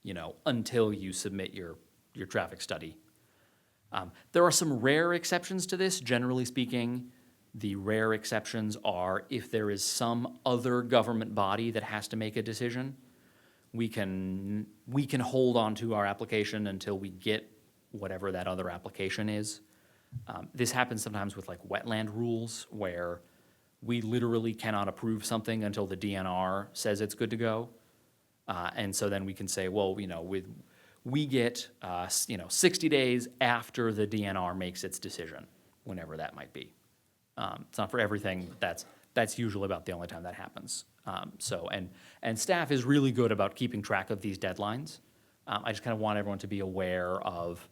you know, until you submit your traffic study. There are some rare exceptions to this. Generally speaking, the rare exceptions are if there is some other government body that has to make a decision, we can hold on to our application until we get whatever that other application is. This happens sometimes with like wetland rules, where we literally cannot approve something until the DNR says it's good to go. And so then we can say, well, you know, we get, you know, 60 days after the DNR makes its decision, whenever that might be. It's not for everything, but that's usually about the only time that happens. And staff is really good about keeping track of these deadlines. I just kind of want everyone to be aware of,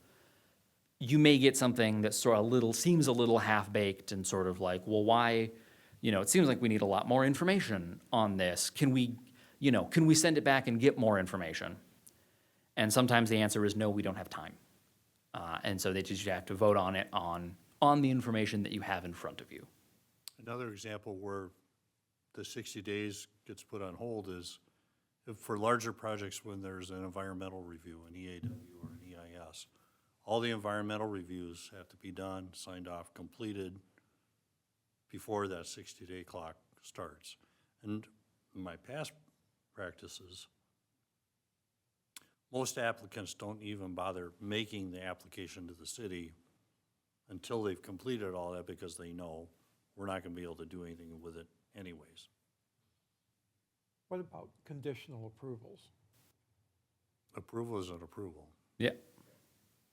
you may get something that sort of seems a little half-baked and sort of like, well, why, you know, it seems like we need a lot more information on this. Can we send it back and get more information? And sometimes the answer is no, we don't have time. And so they just have to vote on it on the information that you have in front of you. Another example where the 60 days gets put on hold is if for larger projects when there's an environmental review, an EAW or an EIS. All the environmental reviews have to be done, signed off, completed before that 60-day clock starts. And in my past practices, most applicants don't even bother making the application to the city until they've completed all that, because they know we're not gonna be able to do anything with it anyways. What about conditional approvals? Approval is an approval. Yeah.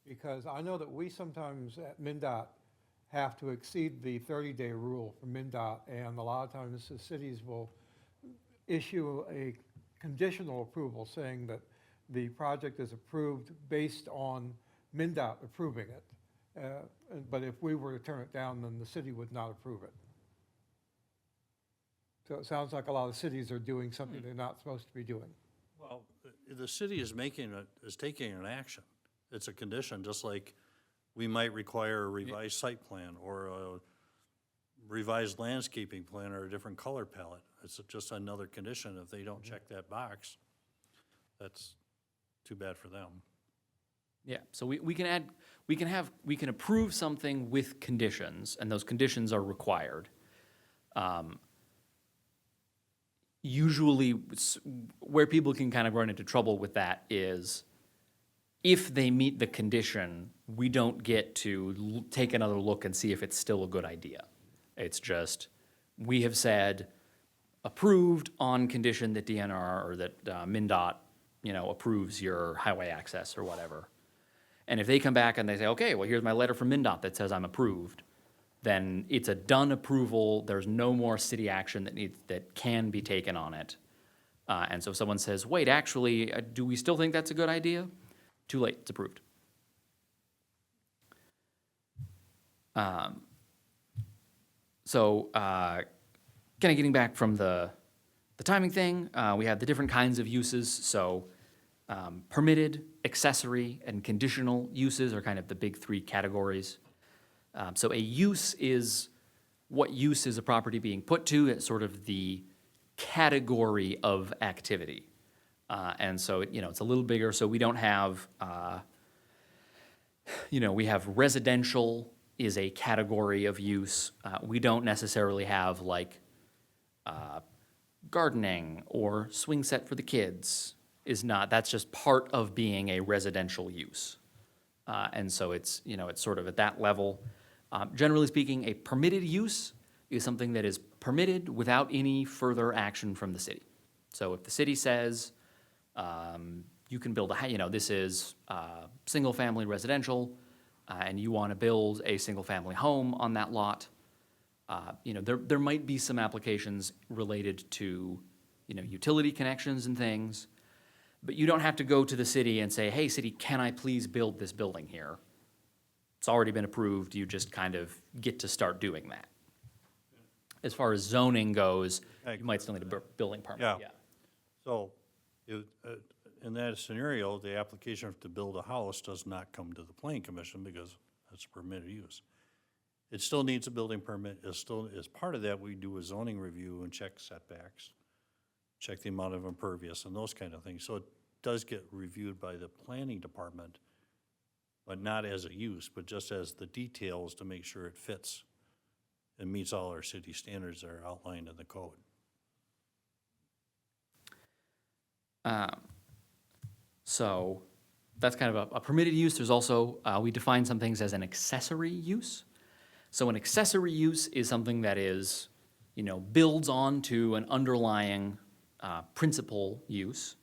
Because I know that we sometimes at MnDOT have to exceed the 30-day rule for MnDOT, and a lot of times the cities will issue a conditional approval saying that the project is approved based on MnDOT approving it. But if we were to turn it down, then the city would not approve it. So it sounds like a lot of cities are doing something they're not supposed to be doing. Well, the city is taking an action. It's a condition, just like we might require a revised site plan or a revised landscaping plan or a different color palette. It's just another condition. If they don't check that box, that's too bad for them. Yeah, so we can approve something with conditions, and those conditions are required. Usually, where people can kind of run into trouble with that is, if they meet the condition, we don't get to take another look and see if it's still a good idea. It's just, we have said approved on condition that DNR or that MnDOT, you know, approves your highway access or whatever. And if they come back and they say, okay, well, here's my letter from MnDOT that says I'm approved, then it's a done approval. There's no more city action that can be taken on it. And so if someone says, wait, actually, do we still think that's a good idea? Too late, it's approved. So kind of getting back from the timing thing, we have the different kinds of uses. So permitted, accessory, and conditional uses are kind of the big three categories. So a use is what use is a property being put to. It's sort of the category of activity. And so, it's a little bigger, so we don't have, we have residential is a category of use. We don't necessarily have like gardening or swing set for the kids that's just part of being a residential use. And so it's sort of at that level. Generally speaking, a permitted use is something that is permitted without any further action from the city. So if the city says, you can build this is single-family residential, and you want to build a single-family home on that lot, there might be some applications related to, utility connections and things, but you don't have to go to the city and say, hey, city, can I please build this building here? It's already been approved, you just kind of get to start doing that. As far as zoning goes, you might still need a building permit, Yeah. yeah. So, in that scenario, the application to build a house does not come to the planning commission because it's a permitted use. It still needs a building permit, as part of that, we do a zoning review and check setbacks, check the amount of impervious and those kind of things. So it does get reviewed by the planning department, but not as a use, but just as the details to make sure it fits and meets all our city standards that are outlined in the code. So that's kind of a permitted use. There's also, we define some things as an accessory use. So an accessory use is something that is, builds on to an underlying principal use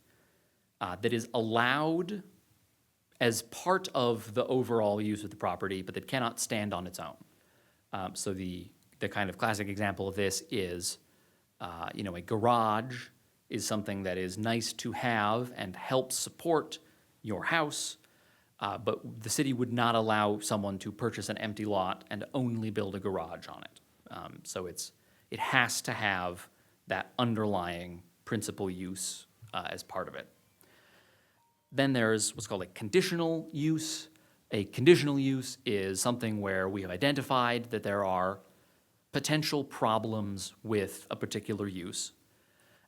that is allowed as part of the overall use of the property, but that cannot stand on its own. So the kind of classic example of this is, a garage is something that is nice to have and helps support your house, but the city would not allow someone to purchase an empty lot and only build a garage on it. So it has to have that underlying principal use as part of it. Then there's what's called a conditional use. A conditional use is something where we have identified that there are potential problems with a particular use.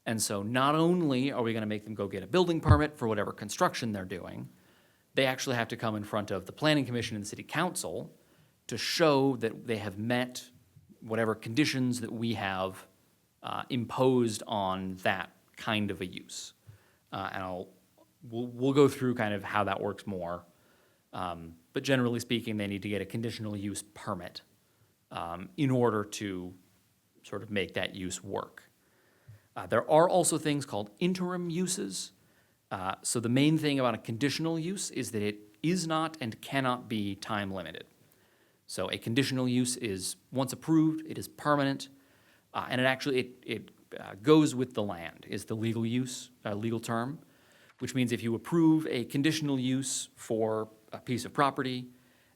And so not only are we going to make them go get a building permit for whatever construction they're doing, they actually have to come in front of the planning commission and the city council to show that they have met whatever conditions that we have imposed on that kind of a use. And we'll go through kind of how that works more. But generally speaking, they need to get a conditional use permit in order to sort of make that use work. There are also things called interim uses. So the main thing about a conditional use is that it is not and cannot be time limited. So a conditional use is, once approved, it is permanent, and it actually, it goes with the land, is the legal use, legal term, which means if you approve a conditional use for a piece of property,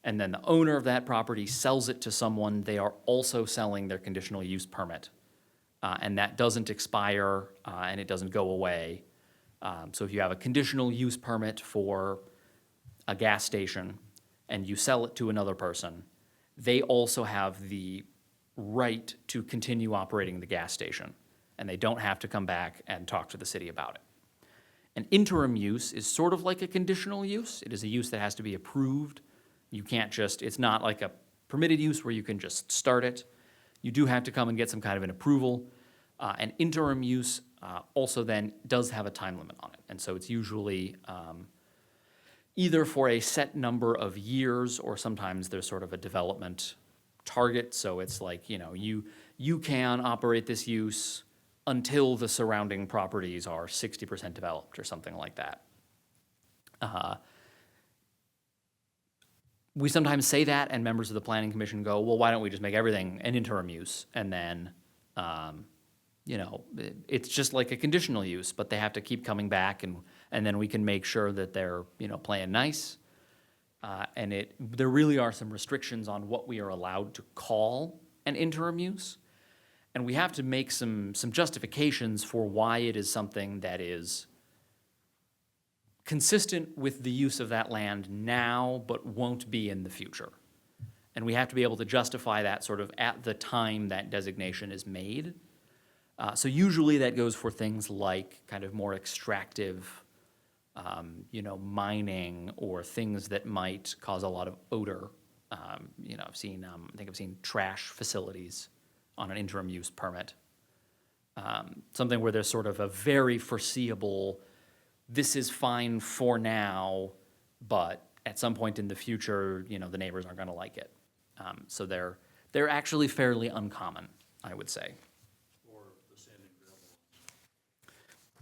and then the owner of that property sells it to someone, they are also selling their conditional use permit. And that doesn't expire, and it doesn't go away. So if you have a conditional use permit for a gas station and you sell it to another person, they also have the right to continue operating the gas station, and they don't have to come back and talk to the city about it. An interim use is sort of like a conditional use. It is a use that has to be approved. You can't just, it's not like a permitted use where you can just start it. You do have to come and get some kind of an approval. An interim use also then does have a time limit on it. And so it's usually either for a set number of years, or sometimes there's sort of a development target. So it's like, you can operate this use until the surrounding properties are 60% developed or something like that. We sometimes say that, and members of the planning commission go, well, why don't we just make everything an interim use? And then, it's just like a conditional use, but they have to keep coming back, and then we can make sure that they're, playing nice. And there really are some restrictions on what we are allowed to call an interim use. And we have to make some justifications for why it is something that is consistent with the use of that land now, but won't be in the future. And we have to be able to justify that sort of at the time that designation is made. So usually that goes for things like kind of more extractive, mining or things that might cause a lot of odor. I think I've seen trash facilities on an interim use permit. Something where there's sort of a very foreseeable, this is fine for now, but at some point in the future, the neighbors aren't gonna like it. So they're actually fairly uncommon, I would say.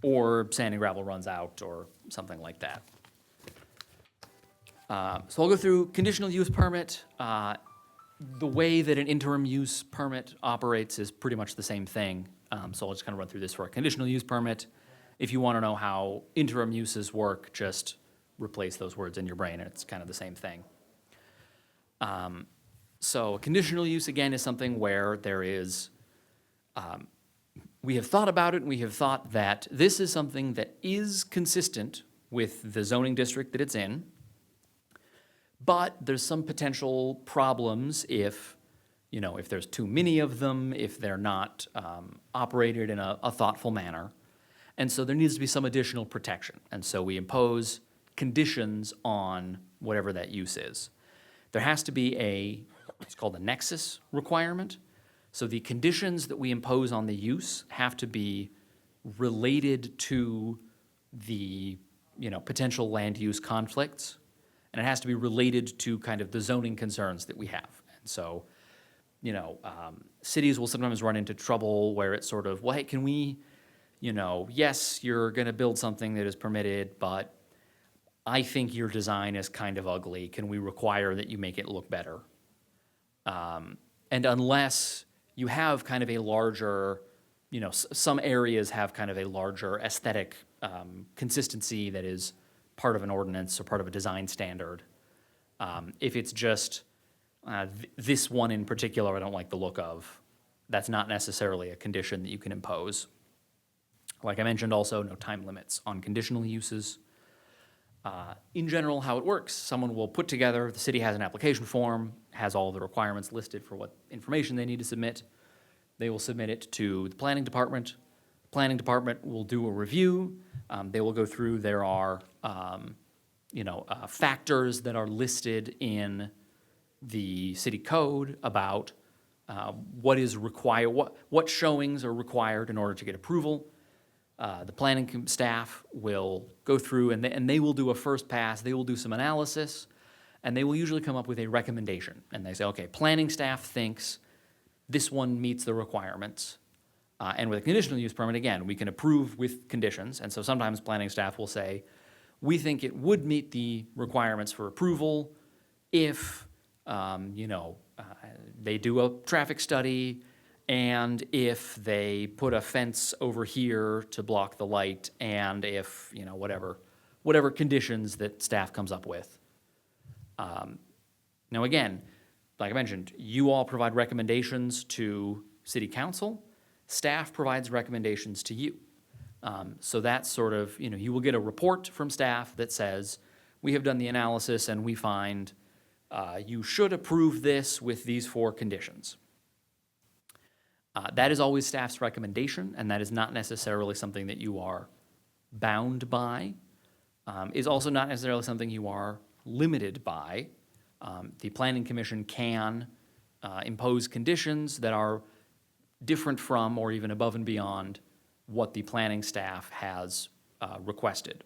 Or sand and gravel runs out, or something like that. So I'll go through conditional use permit. The way that an interim use permit operates is pretty much the same thing. So I'll just kind of run through this for a conditional use permit. If you want to know how interim uses work, just replace those words in your brain, and it's kind of the same thing. So conditional use, again, is something where there is, we have thought about it, and we have thought that this is something that is consistent with the zoning district that it's in, but there's some potential problems if there's too many of them, if they're not operated in a thoughtful manner. And so there needs to be some additional protection. And so we impose conditions on whatever that use is. There has to be what's called a nexus requirement. So the conditions that we impose on the use have to be related to the, potential land use conflicts. And it has to be related to kind of the zoning concerns that we have. And so, cities will sometimes run into trouble where it's sort of, well, hey, can we, yes, you're gonna build something that is permitted, but I think your design is kind of ugly. Can we require that you make it look better? And unless you have kind of a larger, some areas have kind of a larger aesthetic consistency that is part of an ordinance or part of a design standard. If it's just this one in particular I don't like the look of, that's not necessarily a condition that you can impose. Like I mentioned also, no time limits on conditional uses. In general, how it works, someone will put together, the city has an application form, has all the requirements listed for what information they need to submit. They will submit it to the planning department. Planning department will do a review. They will go through, there are, factors that are listed in the city code about what is required, what showings are required in order to get approval. The planning staff will go through and they will do a first pass, they will do some analysis, and they will usually come up with a recommendation. And they say, okay, planning staff thinks this one meets the requirements. And with a conditional use permit, again, we can approve with conditions. And so sometimes planning staff will say, we think it would meet the requirements for approval if, they do a traffic study, and if they put a fence over here to block the light, and if, whatever conditions that staff comes up with. Now again, like I mentioned, you all provide recommendations to city council. Staff provides recommendations to you. So that's sort of, you will get a report from staff that says, we have done the analysis and we find you should approve this with these 4 conditions. That is always staff's recommendation, and that is not necessarily something that you are bound by. Is also not necessarily something you are limited by. The Planning Commission can impose conditions that are different from or even above and beyond what the planning staff has requested,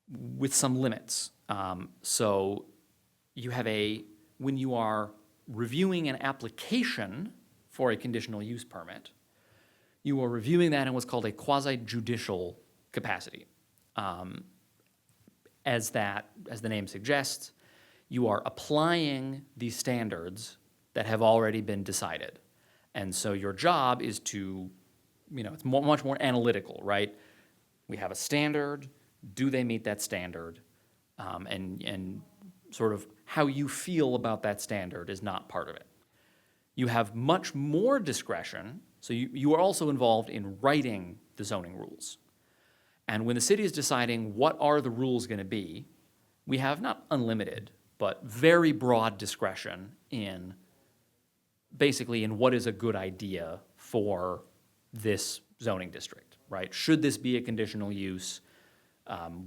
with some limits. So you have when you are reviewing an application for a conditional use permit, you are reviewing that in what's called a quasi-judicial capacity. As the name suggests, you are applying these standards that have already been decided. And so your job is to, it's much more analytical, right? We have a standard, do they meet that standard? And sort of how you feel about that standard is not part of it. You have much more discretion, so you are also involved in writing the zoning rules. And when the city is deciding what are the rules gonna be, we have not unlimited, but very broad discretion in basically in what is a good idea for this zoning district, right? Should this be a conditional use?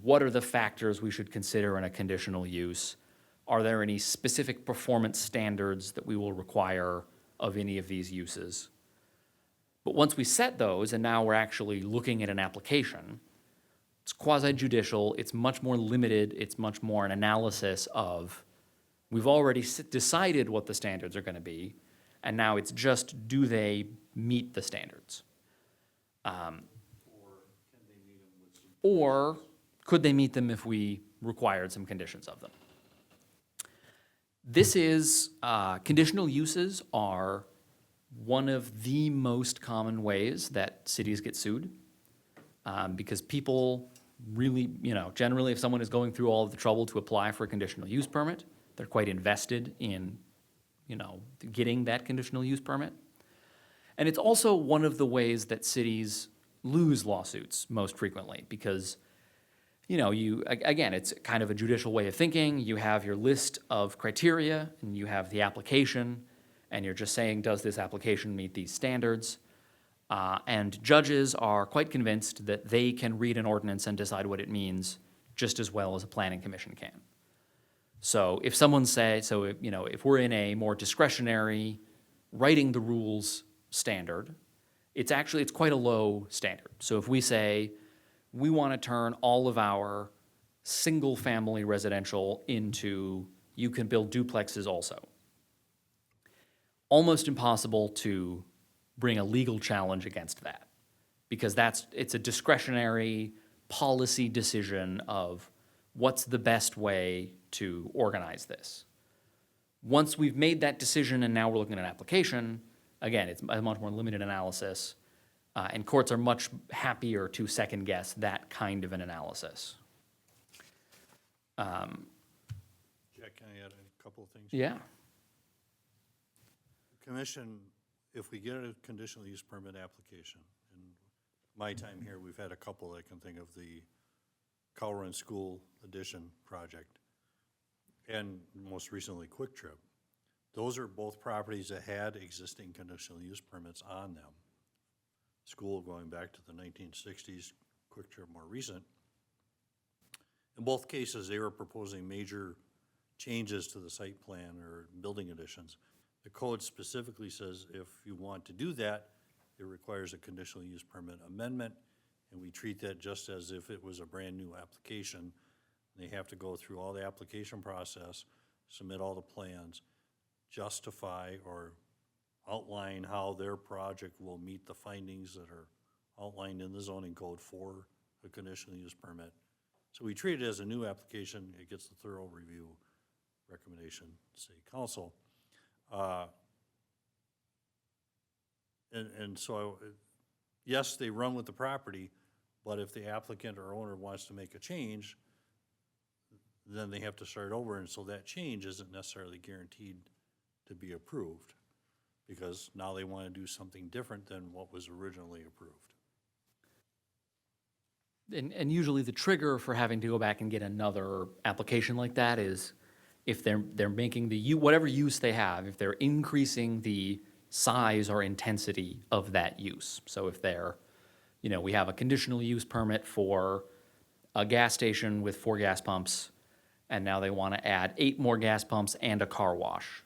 What are the factors we should consider in a conditional use? Are there any specific performance standards that we will require of any of these uses? But once we set those, and now we're actually looking at an application, it's quasi-judicial, it's much more limited, it's much more an analysis of, we've already decided what the standards are gonna be, and now it's just, do they meet the standards? Or could they meet them if we required some conditions of them? This is, conditional uses are one of the most common ways that cities get sued. Because people really, generally if someone is going through all of the trouble to apply for a conditional use permit, they're quite invested in, getting that conditional use permit. And it's also one of the ways that cities lose lawsuits most frequently because, again, it's kind of a judicial way of thinking. You have your list of criteria and you have the application and you're just saying, does this application meet these standards? And judges are quite convinced that they can read an ordinance and decide what it means just as well as a planning commission can. So if someone if we're in a more discretionary writing the rules standard, it's quite a low standard. So if we say, we want to turn all of our single-family residential into, you can build duplexes also. Almost impossible to bring a legal challenge against that because it's a discretionary policy decision of what's the best way to organize this. Once we've made that decision and now we're looking at an application, again, it's a much more limited analysis, and courts are much happier to second guess that kind of an analysis. Jack, can I add a couple of things? Yeah. Commission, if we get a conditional use permit application, in my time here, we've had a couple, I can think of the Colorado School Addition project, and most recently Quick Trip. Those are both properties that had existing conditional use permits on them. School going back to the 1960s, Quick Trip more recent. In both cases, they were proposing major changes to the site plan or building additions. The code specifically says if you want to do that, it requires a conditional use permit amendment, and we treat that just as if it was a brand-new application. They have to go through all the application process, submit all the plans, justify or outline how their project will meet the findings that are outlined in the zoning code for a conditional use permit. So we treat it as a new application. It gets a thorough review recommendation to City Council. So, yes, they run with the property, but if the applicant or owner wants to make a change, then they have to start over, and so that change isn't necessarily guaranteed to be approved, because now they want to do something different than what was originally approved. And usually the trigger for having to go back and get another application like that is if they're making whatever use they have, if they're increasing the size or intensity of that use. So if we have a conditional use permit for a gas station with 4 gas pumps, and now they want to add 8 more gas pumps and a car wash.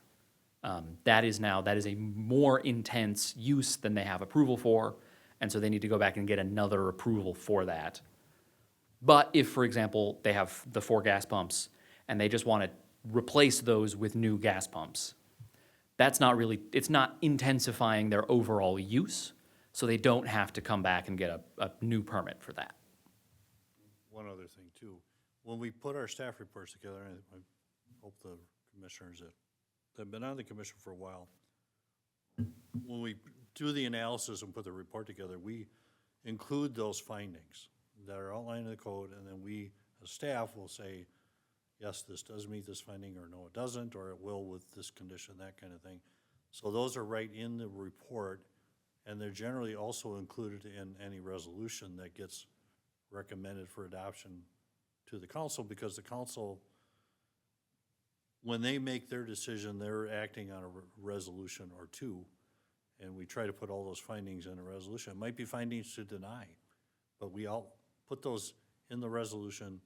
That is a more intense use than they have approval for, and so they need to go back and get another approval for that. But if, for example, they have the 4 gas pumps and they just want to replace those with new gas pumps, it's not intensifying their overall use, so they don't have to come back and get a new permit for that. One other thing too, when we put our staff reports together, and I hope the commissioners that have been on the commission for a while, when we do the analysis and put the report together, we include those findings that are outlined in the code, and then we, as staff, will say, yes, this does meet this finding, or no, it doesn't, or it will with this condition, that kind of thing. So those are right in the report, and they're generally also included in any resolution that gets recommended for adoption to the council, because the council when they make their decision, they're acting on a resolution or two, and we try to put all those findings in a resolution. It might be findings to deny, but we all put those in the resolution,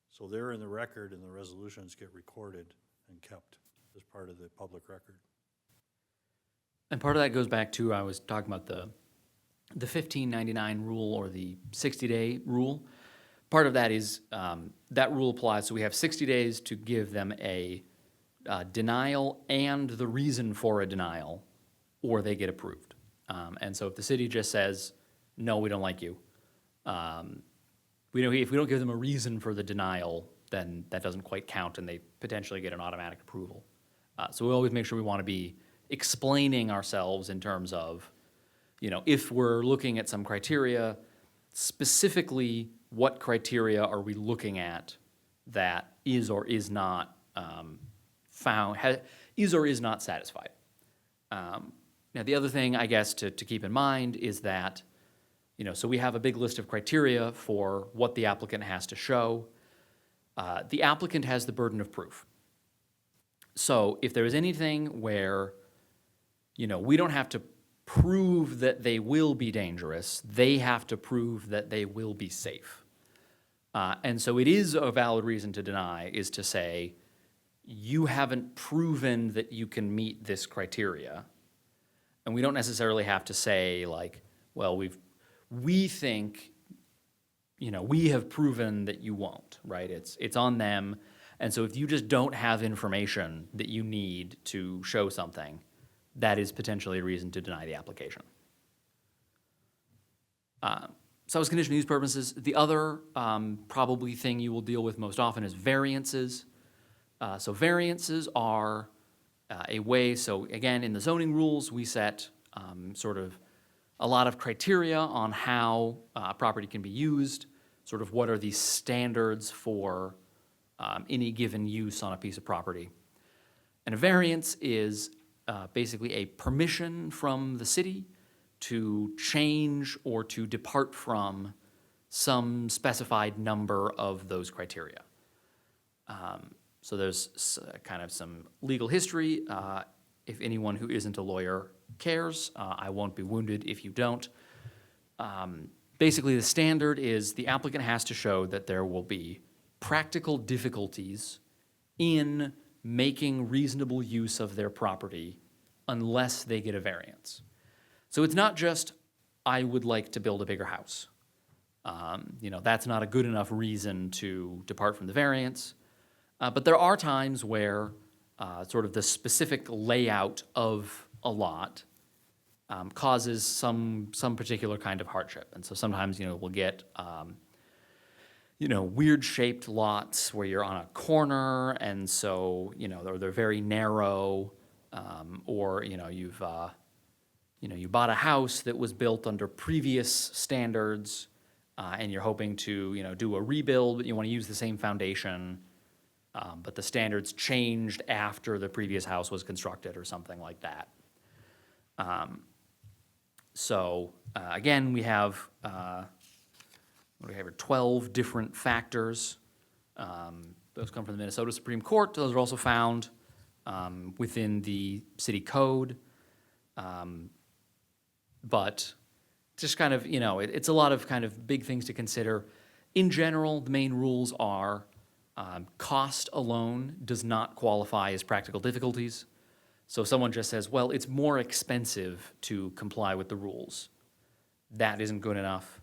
so they're in the record, and the resolutions get recorded and kept as part of the public record. And part of that goes back to, I was talking about the 1599 rule or the 60-day rule. Part of that is, that rule applies, so we have 60 days to give them a denial and the reason for a denial, or they get approved. And so if the city just says, no, we don't like you, if we don't give them a reason for the denial, then that doesn't quite count and they potentially get an automatic approval. So we always make sure we want to be explaining ourselves in terms of, if we're looking at some criteria, specifically what criteria are we looking at that is or is not is or is not satisfied. Now, the other thing, I guess, to keep in mind is that, so we have a big list of criteria for what the applicant has to show. The applicant has the burden of proof. So if there is anything where, we don't have to prove that they will be dangerous, they have to prove that they will be safe. And so it is a valid reason to deny, is to say, you haven't proven that you can meet this criteria. And we don't necessarily have to say, like, well, we think, we have proven that you won't, right? It's on them. And so if you just don't have information that you need to show something, that is potentially a reason to deny the application. So as conditional use purposes, the other probably thing you will deal with most often is variances. So variances are a way, so again, in the zoning rules, we set sort of a lot of criteria on how a property can be used, sort of what are the standards for any given use on a piece of property. And a variance is basically a permission from the city to change or to depart from some specified number of those criteria. So there's kind of some legal history. If anyone who isn't a lawyer cares, I won't be wounded if you don't. Basically, the standard is the applicant has to show that there will be practical difficulties in making reasonable use of their property unless they get a variance. So it's not just, I would like to build a bigger house. That's not a good enough reason to depart from the variance. But there are times where sort of the specific layout of a lot causes some particular kind of hardship. And so sometimes, we'll get, weird-shaped lots where you're on a corner, and so, they're very narrow, or, you bought a house that was built under previous standards, and you're hoping to, do a rebuild, but you want to use the same foundation, but the standards changed after the previous house was constructed or something like that. Again, we have, what do we have here, 12 different factors. Those come from the Minnesota Supreme Court. Those are also found within the city code. But just kind of, it's a lot of kind of big things to consider. In general, the main rules are cost alone does not qualify as practical difficulties. So if someone just says, well, it's more expensive to comply with the rules, that isn't good enough.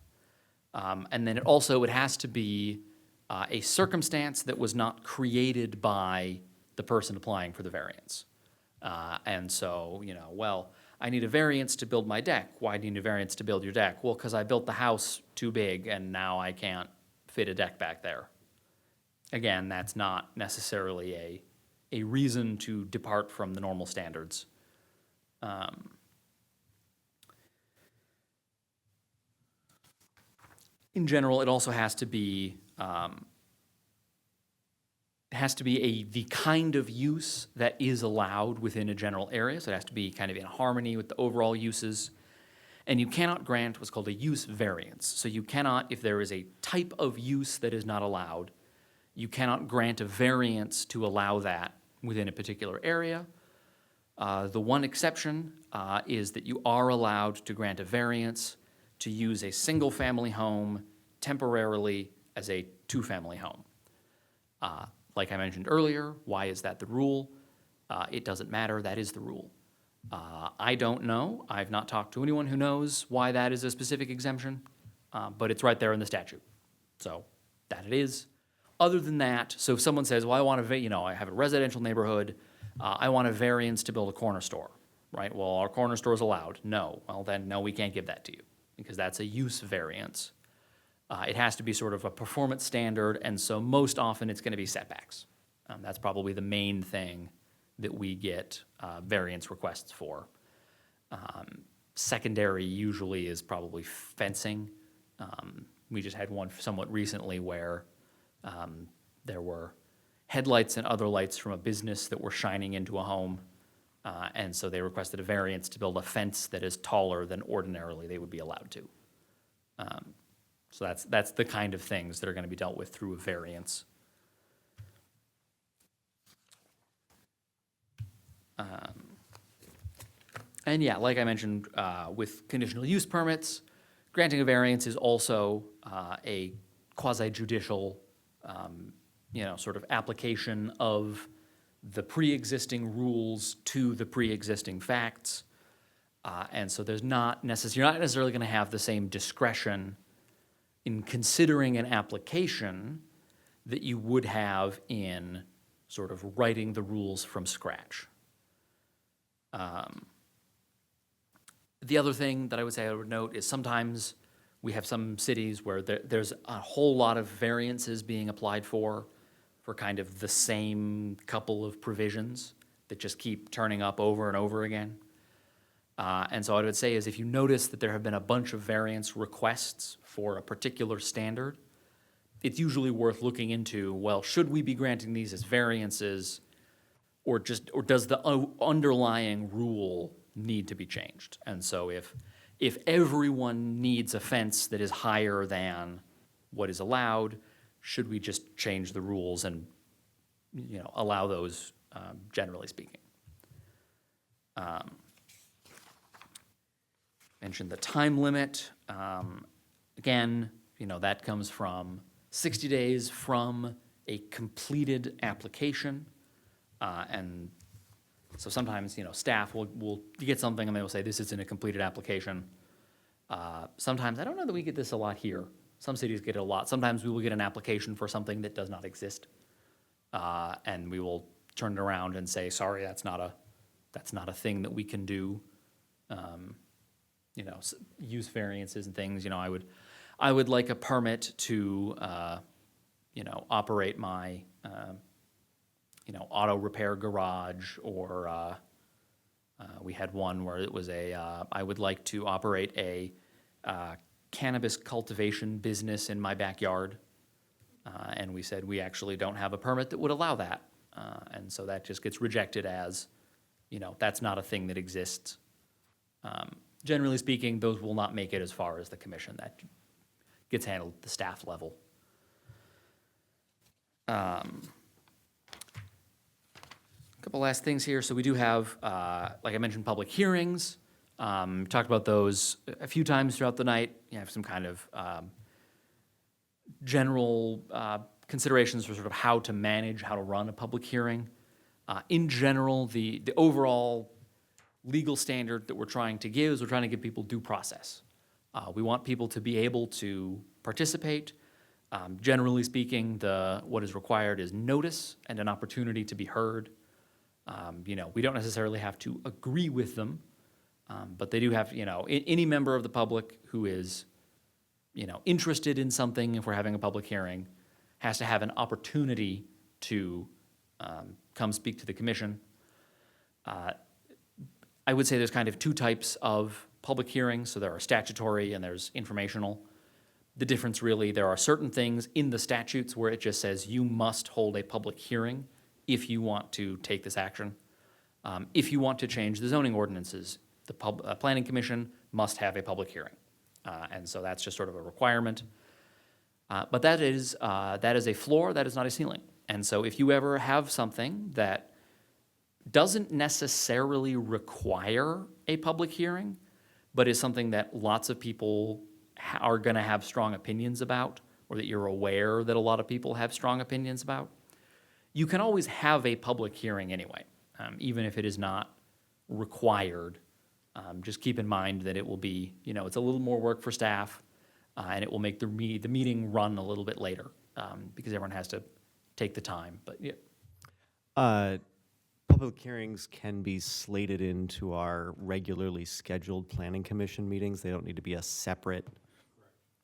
And then it has to be a circumstance that was not created by the person applying for the variance. And so, well, I need a variance to build my deck. Why do you need a variance to build your deck? Well, because I built the house too big and now I can't fit a deck back there. Again, that's not necessarily a reason to depart from the normal standards. In general, it also has to be the kind of use that is allowed within a general area. So it has to be kind of in harmony with the overall uses. And you cannot grant what's called a use variance. So you cannot, if there is a type of use that is not allowed, you cannot grant a variance to allow that within a particular area. The one exception is that you are allowed to grant a variance to use a single-family home temporarily as a two-family home. Like I mentioned earlier, why is that the rule? It doesn't matter, that is the rule. I don't know, I've not talked to anyone who knows why that is a specific exemption, but it's right there in the statute. So, that it is. Other than that, so if someone says, well, I want to, I have a residential neighborhood, I want a variance to build a corner store, right? Well, our corner store is allowed. No, well then, no, we can't give that to you, because that's a use variance. It has to be sort of a performance standard, and so most often it's going to be setbacks. That's probably the main thing that we get variance requests for. Secondary usually is probably fencing. We just had one somewhat recently where there were headlights and other lights from a business that were shining into a home, and so they requested a variance to build a fence that is taller than ordinarily they would be allowed to. So that's the kind of things that are going to be dealt with through a variance. And yeah, like I mentioned, with conditional use permits, granting a variance is also a quasi-judicial, sort of application of the pre-existing rules to the pre-existing facts. And so you're not necessarily going to have the same discretion in considering an application that you would have in sort of writing the rules from scratch. The other thing that I would say I would note is sometimes we have some cities where there's a whole lot of variances being applied for kind of the same couple of provisions that just keep turning up over and over again. And so what I would say is if you notice that there have been a bunch of variance requests for a particular standard, it's usually worth looking into, well, should we be granting these as variances, or does the underlying rule need to be changed? And so if everyone needs a fence that is higher than what is allowed, should we just change the rules and allow those, generally speaking? Mentioned the time limit. Again, that comes from 60 days from a completed application. And so sometimes, staff will get something and they will say, this isn't a completed application. Sometimes, I don't know that we get this a lot here. Some cities get it a lot. Sometimes we will get an application for something that does not exist. And we will turn it around and say, sorry, that's not a thing that we can do. Use variances and things. I would like a permit to, operate my, auto repair garage, or we had one where it was I would like to operate a cannabis cultivation business in my backyard. And we said we actually don't have a permit that would allow that. And so that just gets rejected as, that's not a thing that exists. Generally speaking, those will not make it as far as the commission. That gets handled at the staff level. A couple last things here. So we do have, like I mentioned, public hearings. Talked about those a few times throughout the night. You have some kind of general considerations for sort of how to manage, how to run a public hearing. In general, the overall legal standard that we're trying to give is we're trying to give people due process. We want people to be able to participate. Generally speaking, what is required is notice and an opportunity to be heard. We don't necessarily have to agree with them, but they do have, any member of the public who is, interested in something, if we're having a public hearing, has to have an opportunity to come speak to the commission. I would say there's kind of two types of public hearings. So there are statutory and there's informational. The difference really, there are certain things in the statutes where it just says you must hold a public hearing if you want to take this action. If you want to change the zoning ordinances, the planning commission must have a public hearing. And so that's just sort of a requirement. But that is a floor, that is not a ceiling. And so if you ever have something that doesn't necessarily require a public hearing, but is something that lots of people are going to have strong opinions about, or that you're aware that a lot of people have strong opinions about, you can always have a public hearing anyway, even if it is not required. Just keep in mind that it will be, it's a little more work for staff, and it will make the meeting run a little bit later, because everyone has to take the time, but yeah. Public hearings can be slated into our regularly scheduled planning commission meetings. They don't need to be a separate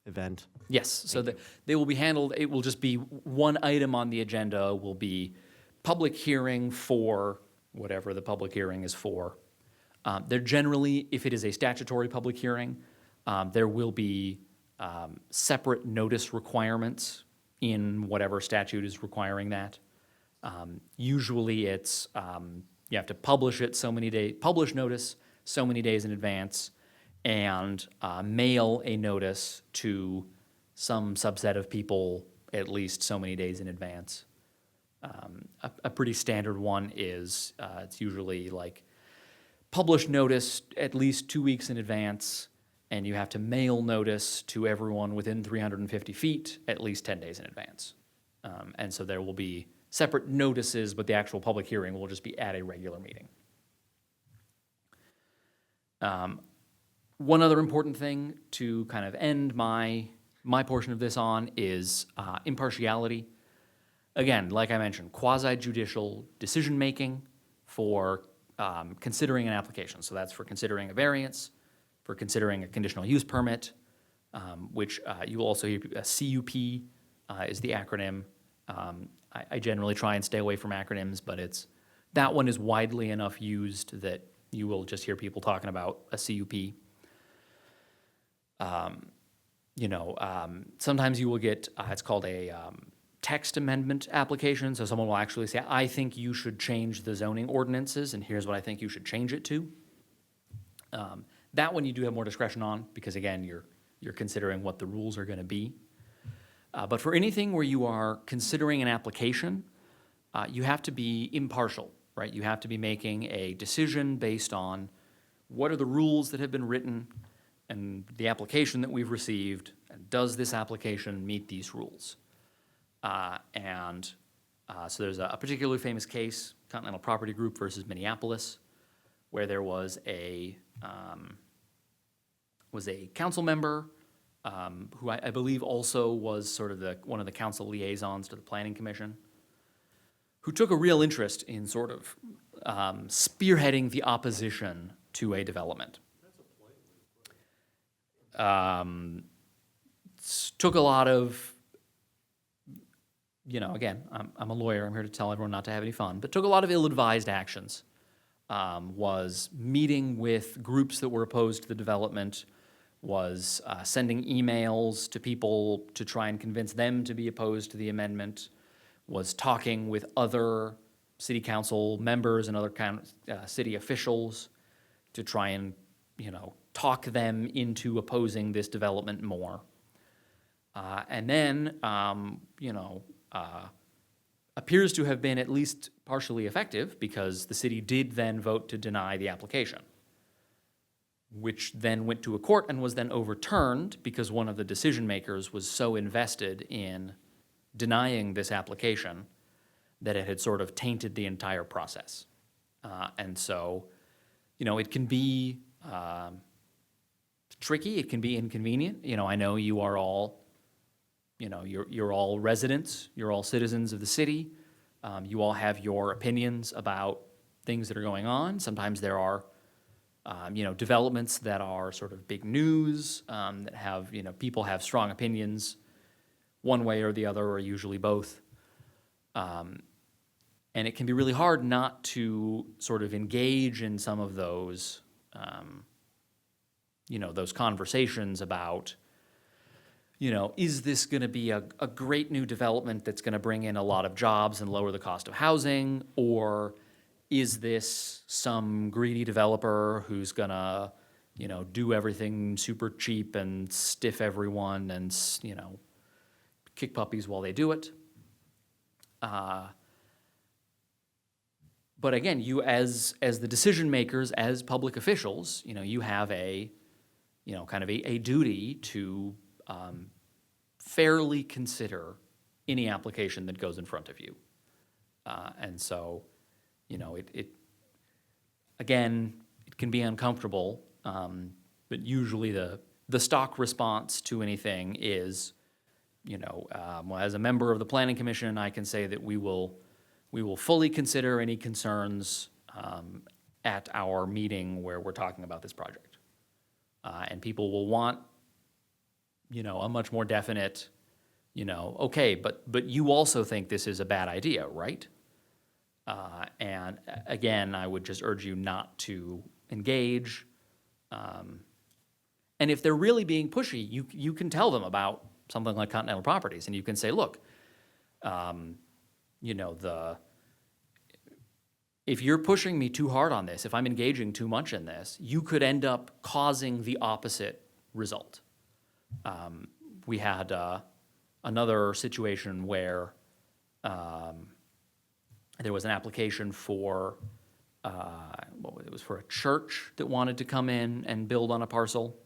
event. Yes, so they will be handled, it will just be one item on the agenda will be public hearing for whatever the public hearing is for. There generally, if it is a statutory public hearing, there will be separate notice requirements in whatever statute is requiring that. Usually it's, you have to publish it so many days, publish notice so many days in advance, and mail a notice to some subset of people at least so many days in advance. A pretty standard one is, it's usually like publish notice at least 2 weeks in advance, and you have to mail notice to everyone within 350 feet at least 10 days in advance. And so there will be separate notices, but the actual public hearing will just be at a regular meeting. One other important thing to kind of end my portion of this on is impartiality. Again, like I mentioned, quasi-judicial decision-making for considering an application. So that's for considering a variance, for considering a conditional use permit, which you will also hear, CUP is the acronym. I generally try and stay away from acronyms, but that one is widely enough used that you will just hear people talking about a CUP. Sometimes you will get, it's called a text amendment application. So someone will actually say, I think you should change the zoning ordinances, and here's what I think you should change it to. That one you do have more discretion on, because again, you're considering what the rules are gonna be. But for anything where you are considering an application, you have to be impartial, right? You have to be making a decision based on what are the rules that have been written and the application that we've received, and does this application meet these rules? So there's a particularly famous case, Continental Property Group versus Minneapolis, where there was a council member who I believe also was sort of one of the council liaisons to the Planning Commission, who took a real interest in sort of spearheading the opposition to a development. Took a lot of, again, I'm a lawyer, I'm here to tell everyone not to have any fun, but took a lot of ill-advised actions. Was meeting with groups that were opposed to the development, was sending emails to people to try and convince them to be opposed to the amendment, was talking with other city council members and other city officials to try and, talk them into opposing this development more. And then, appears to have been at least partially effective, because the city did then vote to deny the application, which then went to a court and was then overturned because one of the decision makers was so invested in denying this application that it had sort of tainted the entire process. And so, it can be tricky, it can be inconvenient. I know you are all, you're all residents, you're all citizens of the city. You all have your opinions about things that are going on. Sometimes there are developments that are sort of big news, that have, people have strong opinions one way or the other, or usually both. And it can be really hard not to sort of engage in some of those, those conversations about, is this gonna be a great new development that's gonna bring in a lot of jobs and lower the cost of housing, or is this some greedy developer who's gonna, do everything super cheap and stiff everyone and, kick puppies while they do it? But again, you as the decision makers, as public officials, you have a, kind of a duty to fairly consider any application that goes in front of you. And so, again, it can be uncomfortable, but usually the stock response to anything is, well, as a member of the Planning Commission, I can say that we will fully consider any concerns at our meeting where we're talking about this project. And people will want, a much more definite, okay, but you also think this is a bad idea, right? And again, I would just urge you not to engage. And if they're really being pushy, you can tell them about something like Continental Properties, and you can say, look, if you're pushing me too hard on this, if I'm engaging too much in this, you could end up causing the opposite result. We had another situation where there was an application for, it was for a church that wanted to come in and build on a parcel.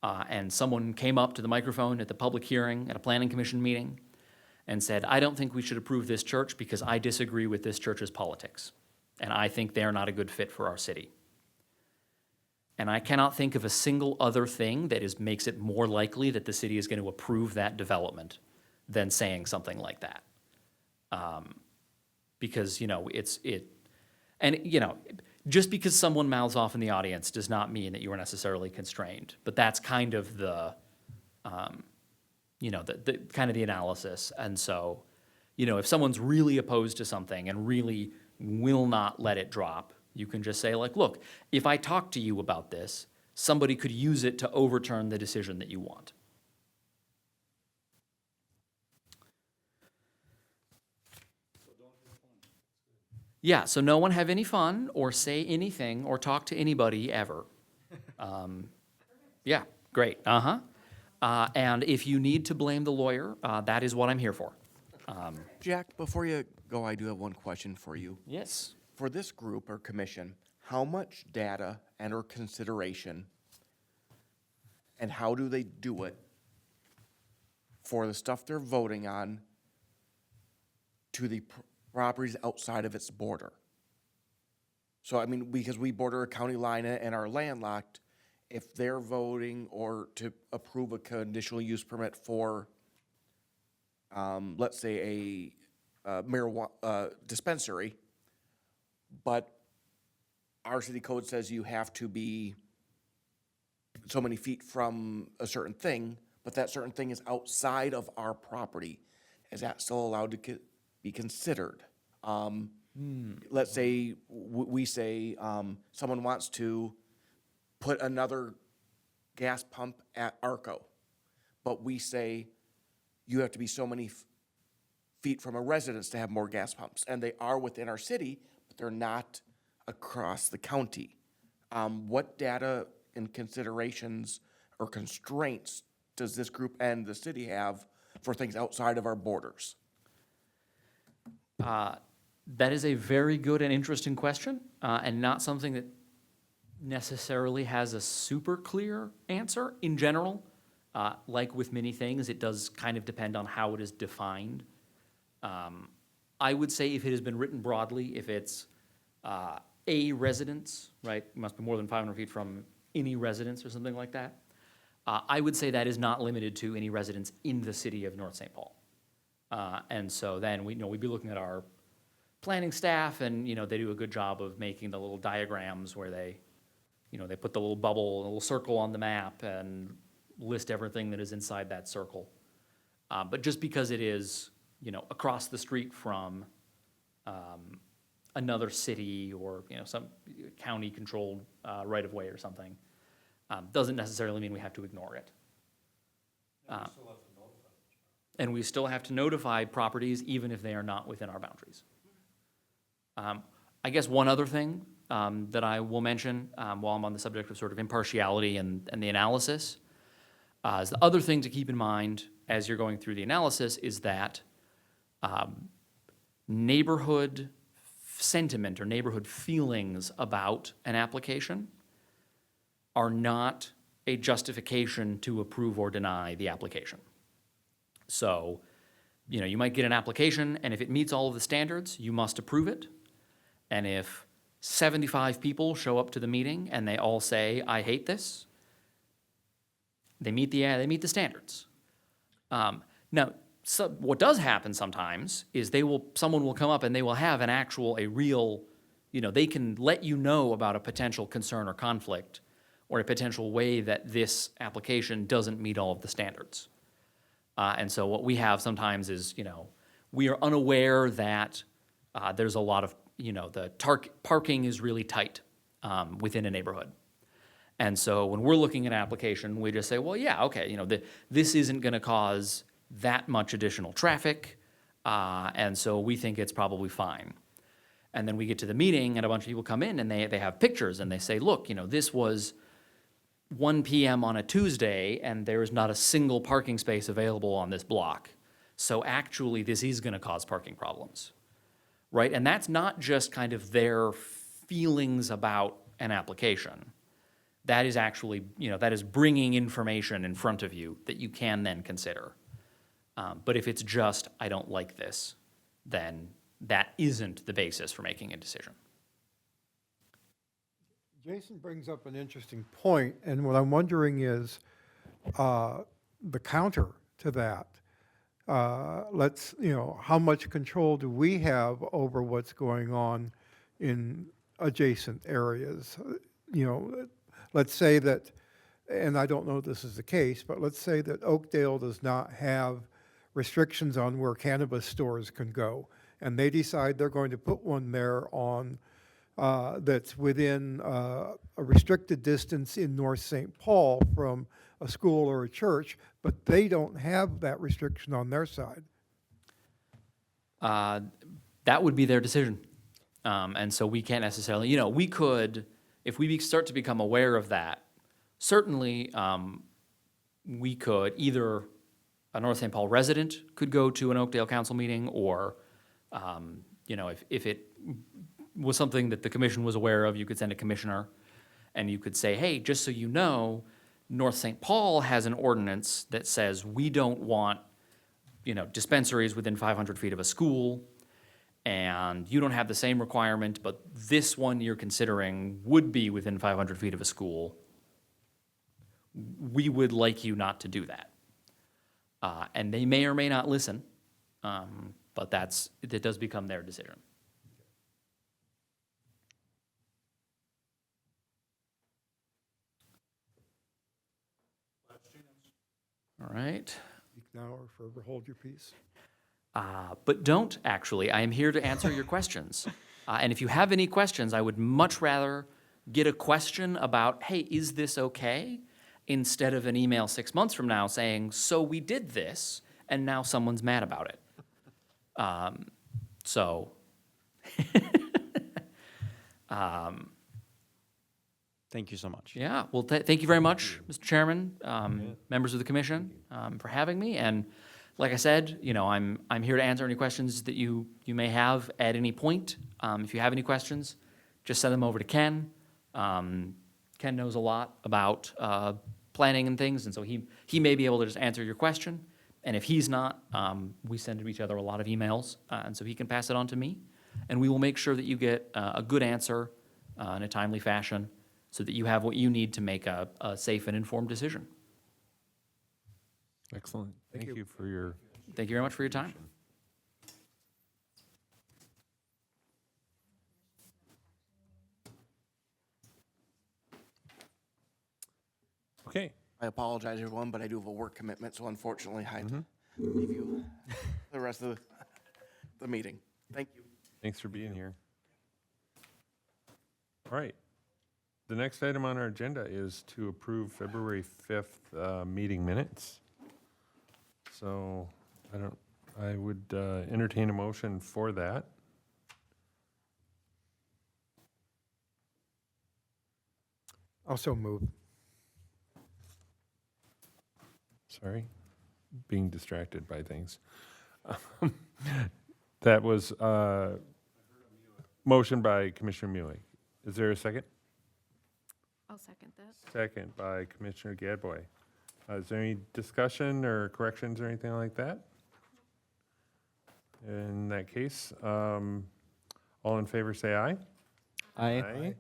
And someone came up to the microphone at the public hearing at a planning commission meeting and said, I don't think we should approve this church because I disagree with this church's politics. And I think they're not a good fit for our city. And I cannot think of a single other thing that makes it more likely that the city is going to approve that development than saying something like that. Because, just because someone mouths off in the audience does not mean that you are necessarily constrained. But that's kind of the kind of the analysis. And so, if someone's really opposed to something and really will not let it drop, you can just say, like, look, if I talk to you about this, somebody could use it to overturn the decision that you want. Yeah, so no one have any fun or say anything or talk to anybody ever. Yeah, great, and if you need to blame the lawyer, that is what I'm here for. Jack, before you go, I do have one question for you. Yes. For this group or commission, how much data and or consideration and how do they do it for the stuff they're voting on to the properties outside of its border? So, I mean, because we border a county line and are landlocked, if they're voting or to approve a conditional use permit for, let's say a marijuana dispensary, but our city code says you have to be so many feet from a certain thing, but that certain thing is outside of our property, is that still allowed to be considered? Let's say we say someone wants to put another gas pump at Arco, but we say you have to be so many feet from a residence to have more gas pumps, and they are within our city, but they're not across the county. What data and considerations or constraints does this group and the city have for things outside of our borders? That is a very good and interesting question, and not something that necessarily has a super clear answer in general. Like with many things, it does kind of depend on how it is defined. I would say if it has been written broadly, if it's a residence, right, it must be more than 500 feet from any residence or something like that, I would say that is not limited to any residence in the city of North St. Paul. And so then we'd be looking at our planning staff, and they do a good job of making the little diagrams where they put the little bubble, a little circle on the map and list everything that is inside that circle. But just because it is across the street from another city or some county-controlled right-of-way or something, doesn't necessarily mean we have to ignore it. And we still have to notify properties even if they are not within our boundaries. I guess one other thing that I will mention while I'm on the subject of sort of impartiality and the analysis is the other thing to keep in mind as you're going through the analysis is that neighborhood sentiment or neighborhood feelings about an application are not a justification to approve or deny the application. So, you know, you might get an application, and if it meets all of the standards, you must approve it. And if 75 people show up to the meeting and they all say, I hate this, they meet the standards. Now, so what does happen sometimes is someone will come up and they will have a real, you know, they can let you know about a potential concern or conflict or a potential way that this application doesn't meet all of the standards. And so what we have sometimes is, you know, we are unaware that there's a lot of, you know, the parking is really tight within a neighborhood. And so when we're looking at an application, we just say, well, yeah, okay, you know, this isn't going to cause that much additional traffic, and so we think it's probably fine. And then we get to the meeting, and a bunch of people come in, and they have pictures, and they say, look, you know, this was 1 p.m. on a Tuesday, and there is not a single parking space available on this block. So actually, this is going to cause parking problems, right? And that's not just kind of their feelings about an application. That is actually, you know, that is bringing information in front of you that you can then consider. But if it's just, I don't like this, then that isn't the basis for making a decision. Jason brings up an interesting point, and what I'm wondering is the counter to that. You know, how much control do we have over what's going on in adjacent areas? You know, let's say that, and I don't know if this is the case, but let's say that Oakdale does not have restrictions on where cannabis stores can go, and they decide they're going to put one there on that's within a restricted distance in North St. Paul from a school or a church, but they don't have that restriction on their side. That would be their decision. And so we can't necessarily, you know, we could, if we start to become aware of that, certainly we could either, a North St. Paul resident could go to an Oakdale council meeting, or, you know, if it was something that the commission was aware of, you could send a commissioner and you could say, hey, just so you know, North St. Paul has an ordinance that says we don't want, you know, dispensaries within 500 feet of a school, and you don't have the same requirement, but this one you're considering would be within 500 feet of a school. We would like you not to do that. And they may or may not listen, but it does become their decision. All right. Speak now or forever hold your peace. But don't, actually. I am here to answer your questions. And if you have any questions, I would much rather get a question about, hey, is this okay? Instead of an email 6 months from now saying, so we did this, and now someone's mad about it. Thank you so much. Yeah, well, thank you very much, Mr. Chairman, members of the commission, for having me. And like I said, you know, I'm here to answer any questions that you may have at any point. If you have any questions, just send them over to Ken. Ken knows a lot about planning and things, and so he may be able to just answer your question. And if he's not, we send to each other a lot of emails, and so he can pass it on to me. And we will make sure that you get a good answer in a timely fashion, so that you have what you need to make a safe and informed decision. Excellent. Thank you for your. Thank you very much for your time. Okay. I apologize, everyone, but I do have a work commitment, so unfortunately, I have to leave you the rest of the meeting. Thank you. Thanks for being here. All right. The next item on our agenda is to approve February 5th meeting minutes. So I would entertain a motion for that. Also move. Sorry, being distracted by things. That was, Motion by Commissioner Muhic. Is there a second? I'll second that. Second by Commissioner Gadbois. Is there any discussion or corrections or anything like that? In that case, all in favor say aye. Aye.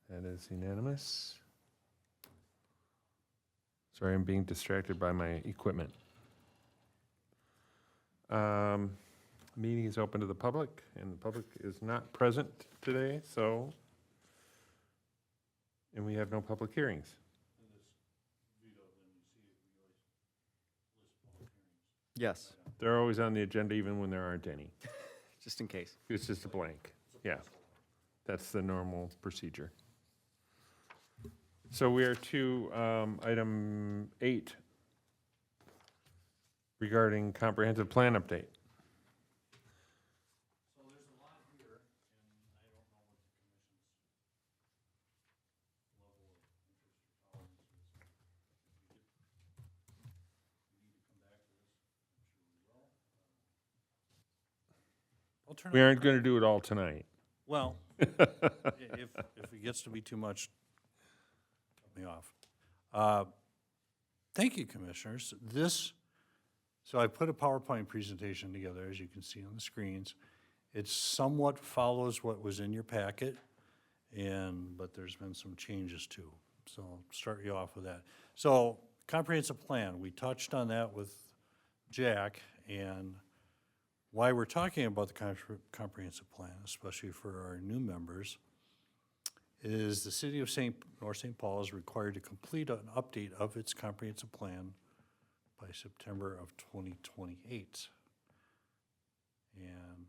That is unanimous. Sorry, I'm being distracted by my equipment. Meeting is open to the public, and the public is not present today, so, and we have no public hearings. Yes, They're always on the agenda even when there aren't any. just in case. It's just a blank. Yeah, that's the normal procedure. So we are to item 8 regarding comprehensive plan update. I'll turn We it- aren't going to do it all tonight. Well, if it gets to be too much, cut me off. Thank you, Commissioners. So I put a PowerPoint presentation together, as you can see on the screens. It somewhat follows what was in your packet, but there's been some changes too. So I'll start you off with that. So comprehensive plan, we touched on that with Jack, and why we're talking about the comprehensive plan, especially for our new members, is the city of North St. Paul is required to complete an update of its comprehensive plan by September of 2028. And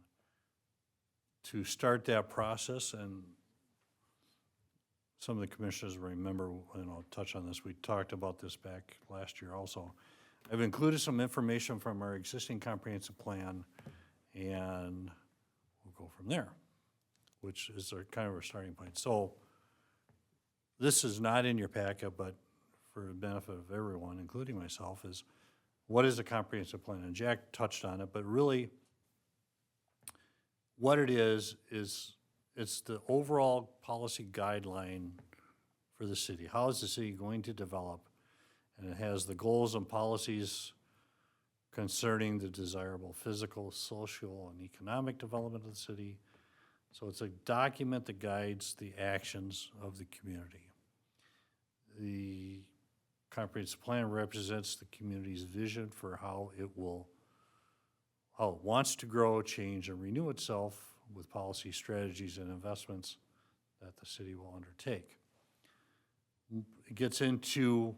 to start that process, and some of the commissioners remember, and I'll touch on this, we talked about this back last year also. I've included some information from our existing comprehensive plan, and we'll go from there, which is kind of our starting point. So this is not in your packet, but for the benefit of everyone, including myself, is what is a comprehensive plan? And Jack touched on it, but really what it is it's the overall policy guideline for the city. How is the city going to develop? And it has the goals and policies concerning the desirable physical, social, and economic development of the city. So it's a document that guides the actions of the community. The comprehensive plan represents the community's vision for how it wants to grow, change, and renew itself with policy strategies and investments that the city will undertake. It gets into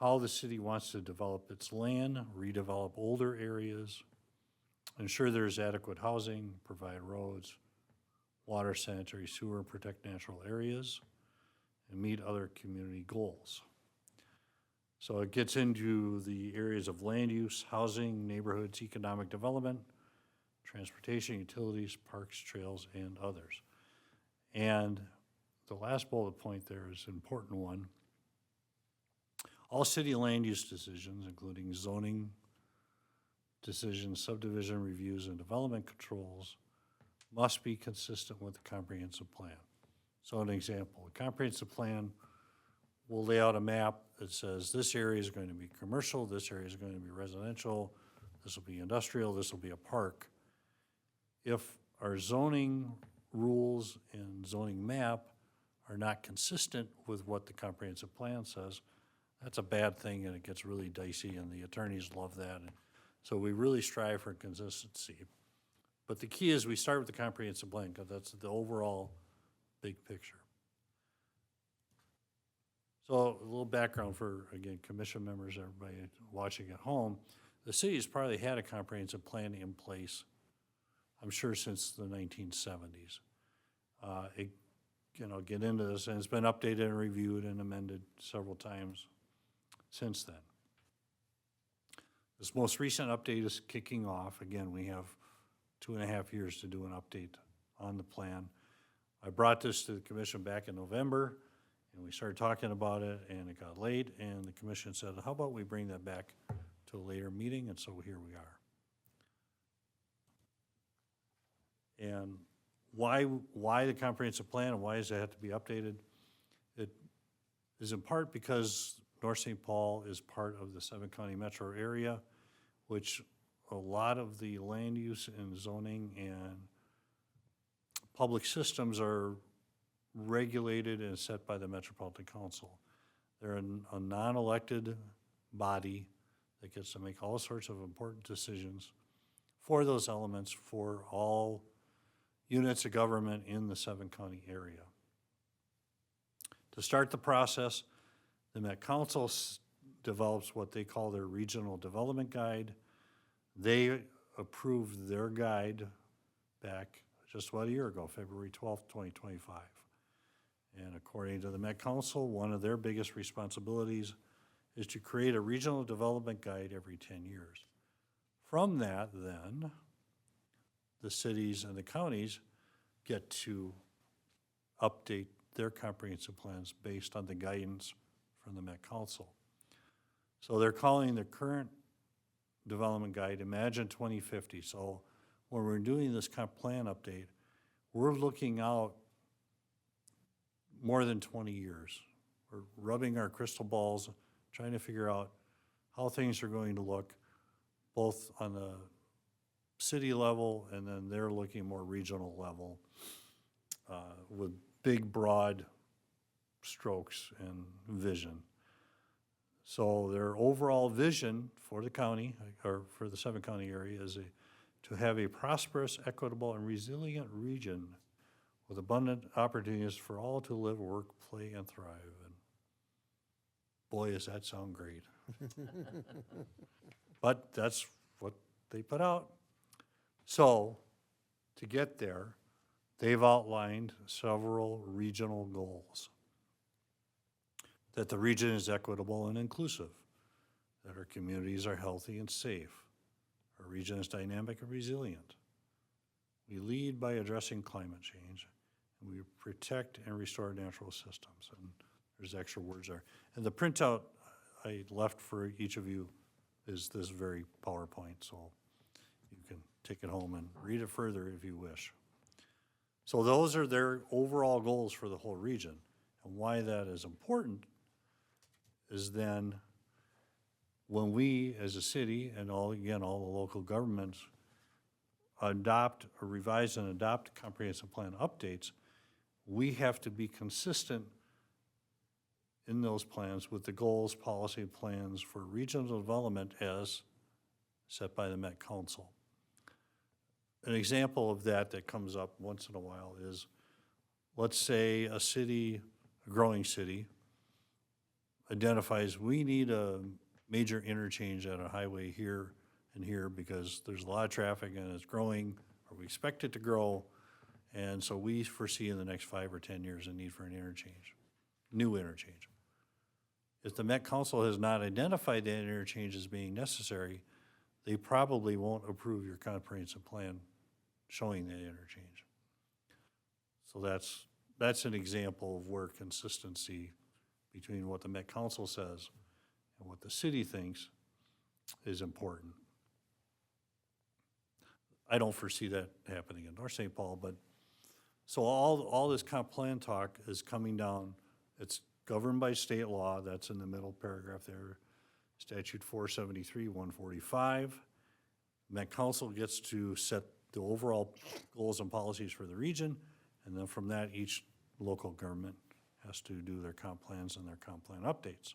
how the city wants to develop its land, redevelop older areas, ensure there's adequate housing, provide roads, water, sanitary sewer, and protect natural areas, and meet other community goals. So it gets into the areas of land use, housing, neighborhoods, economic development, transportation, utilities, parks, trails, and others. And the last bullet point there is an important one. All city land use decisions, including zoning decisions, subdivision reviews, and development controls, must be consistent with the comprehensive plan. So an example, a comprehensive plan will lay out a map that says this area is going to be commercial, this area is going to be residential, this will be industrial, this will be a park. If our zoning rules and zoning map are not consistent with what the comprehensive plan says, that's a bad thing, and it gets really dicey, and the attorneys love that. And so we really strive for consistency. But the key is we start with the comprehensive plan, because that's the overall big picture. So a little background for, again, commission members, everybody watching at home. The city's probably had a comprehensive plan in place, I'm sure, since the 1970s. Get into this, and it's been updated and reviewed and amended several times since then. This most recent update is kicking off. Again, we have 2.5 years to do an update on the plan. I brought this to the commission back in November, and we started talking about it, and it got late, and the commission said, how about we bring that back to a later meeting? And so here we are. And why the comprehensive plan and why does it have to be updated? It is in part because North St. Paul is part of the seven-county metro area, which a lot of the land use and zoning and public systems are regulated and set by the Metropolitan Council. They're a non-elected body that gets to make all sorts of important decisions for those elements for all units of government in the seven-county area. To start the process, the Met Council develops what they call their Regional Development Guide. They approved their guide back just about a year ago, February 12th, 2025. And according to the Met Council, one of their biggest responsibilities is to create a regional development guide every 10 years. From that, then, the cities and the counties get to update their comprehensive plans based on the guidance from the Met Council. So they're calling the current development guide Imagine 2050. So when we're doing this comp plan update, we're looking out more than 20 years. We're rubbing our crystal balls, trying to figure out how things are going to look, both on the city level and then they're looking more regional level with big, broad strokes and vision. So their overall vision for the county, or for the seven-county area, is to have a prosperous, equitable, and resilient region with abundant opportunities for all to live, work, play, and thrive. And boy, does that sound great. But that's what they put out. So to get there, they've outlined several regional goals. That the region is equitable and inclusive, that our communities are healthy and safe, our region is dynamic and resilient. We lead by addressing climate change, and we protect and restore natural systems. And there's extra words there. And the printout I left for each of you is this very PowerPoint, so you can take it home and read it further if you wish. So those are their overall goals for the whole region. And why that is important is then when we as a city and all the local governments adopt or revise and adopt comprehensive plan updates, we have to be consistent in those plans with the goals, policy plans for regional development as set by the Met Council. An example of that comes up once in a while is, let's say a city, a growing city, identifies we need a major interchange at a highway here and here because there's a lot of traffic and it's growing, or we expect it to grow, and so we foresee in the next 5 or 10 years a need for an interchange, new interchange. If the Met Council has not identified that interchange as being necessary, they probably won't approve your comprehensive plan showing that interchange. So that's an example of where consistency between what the Met Council says and what the city thinks is important. I don't foresee that happening in North St. Paul, but so all this comp plan talk is coming down. It's governed by state law. That's in the middle paragraph there. Statute 473, 145. Met Council gets to set the overall goals and policies for the region, and then from that, each local government has to do their comp plans and their comp plan updates.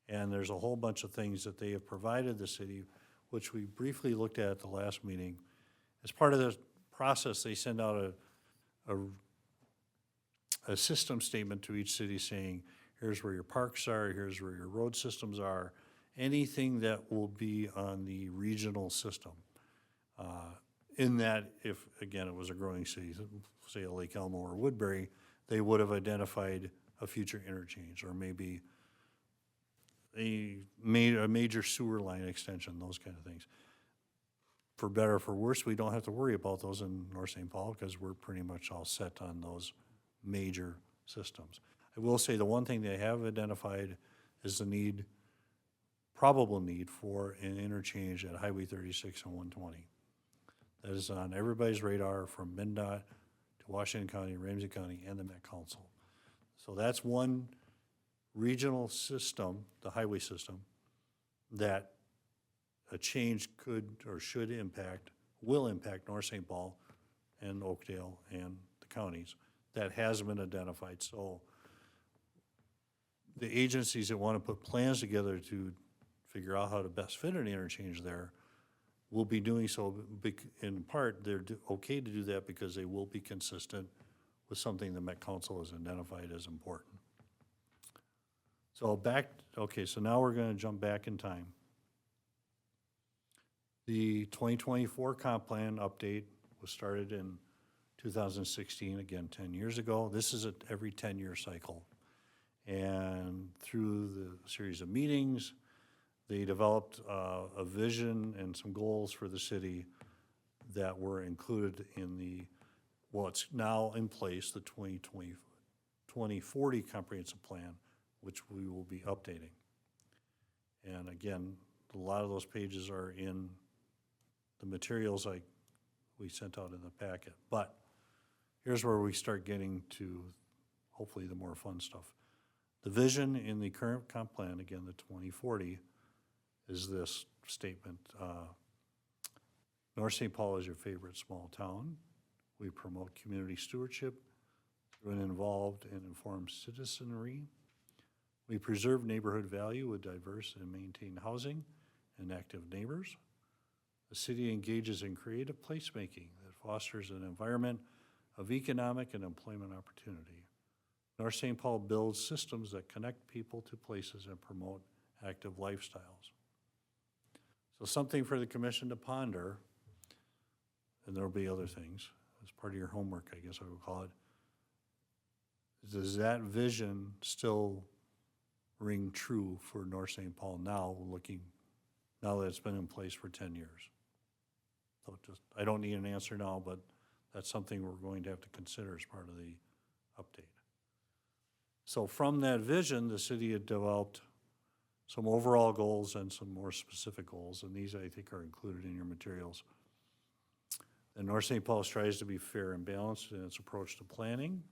And there's a whole bunch of things that they have provided the city, which we briefly looked at the last meeting. As part of the process, they send out a system statement to each city saying, here's where your parks are, here's where your road systems are, anything that will be on the regional system. In that, if, again, it was a growing city, say a Lake Elmo or Woodbury, they would have identified a future interchange or maybe a major sewer line extension, those kind of things. For better or for worse, we don't have to worry about those in North St. Paul because we're pretty much all set on those major systems. I will say the one thing they have identified is the probable need for an interchange at Highway 36 and 120. that is on everybody's radar from MnDOT to Washington County, Ramsey County, and the Met Council. So that's one regional system, the highway system, that a change could or should impact, will impact North St. Paul and Oakdale and the counties. That has been identified. So the agencies that want to put plans together to figure out how to best fit an interchange there will be doing so, in part, they're okay to do that because they will be consistent with something the Met Council has identified as important. So so now we're gonna jump back in time. The 2024 comp plan update was started in 2016, again, 10 years ago. This is every 10-year cycle. And through the series of meetings, they developed a vision and some goals for the city that were included in it's now in place, the 2040 comprehensive plan, which we will be updating. And again, a lot of those pages are in the materials we sent out in the packet. But here's where we start getting to, hopefully, the more fun stuff. The vision in the current comp plan, again, the 2040, is this statement. North St. Paul is your favorite small town. We promote community stewardship through an involved and informed citizenry. We preserve neighborhood value with diverse and maintained housing and active neighbors. The city engages in creative placemaking that fosters an environment of economic and employment opportunity. North St. Paul builds systems that connect people to places and promote active lifestyles. So something for the commission to ponder, and there'll be other things, as part of your homework, I guess I would call it. Does that vision still ring true for North St. Paul now that it's been in place for 10 years? So I don't need an answer now, but that's something we're going to have to consider as part of the update. So from that vision, the city had developed some overall goals and some more specific goals, and these I think are included in your materials. And North St. Paul strives to be fair and balanced in its approach to planning.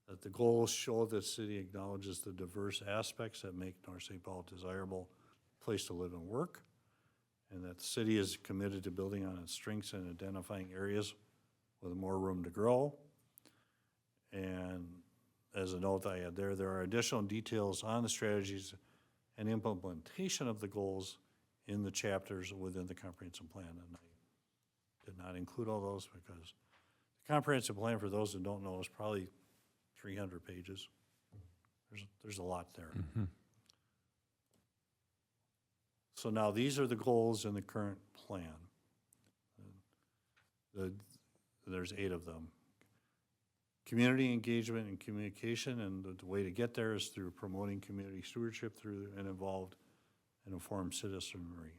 That the goals show that the city acknowledges the diverse aspects that make North St. Paul a desirable place to live and work, and that the city is committed to building on its strengths and identifying areas with more room to grow. And as a note I had there are additional details on the strategies and implementation of the goals in the chapters within the comprehensive plan. And I did not include all those because the comprehensive plan, for those that don't know, is probably 300 pages. There's a lot there. Mm-hmm. So now these are the goals in the current plan. There's 8 of them. Community engagement and communication, and the way to get there is through promoting community stewardship through an involved and informed citizenry.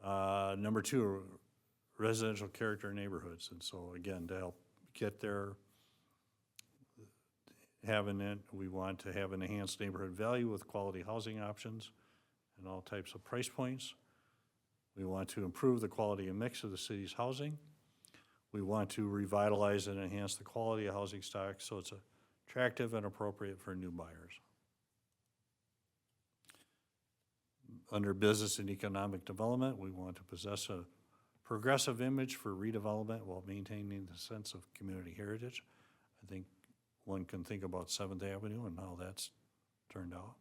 Number 2, residential character neighborhoods. And so again, to help get there, we want to have an enhanced neighborhood value with quality housing options and all types of price points. We want to improve the quality and mix of the city's housing. We want to revitalize and enhance the quality of housing stock so it's attractive and appropriate for new buyers. Under business and economic development, we want to possess a progressive image for redevelopment while maintaining the sense of community heritage. I think one can think about 7th Avenue and how that's turned out.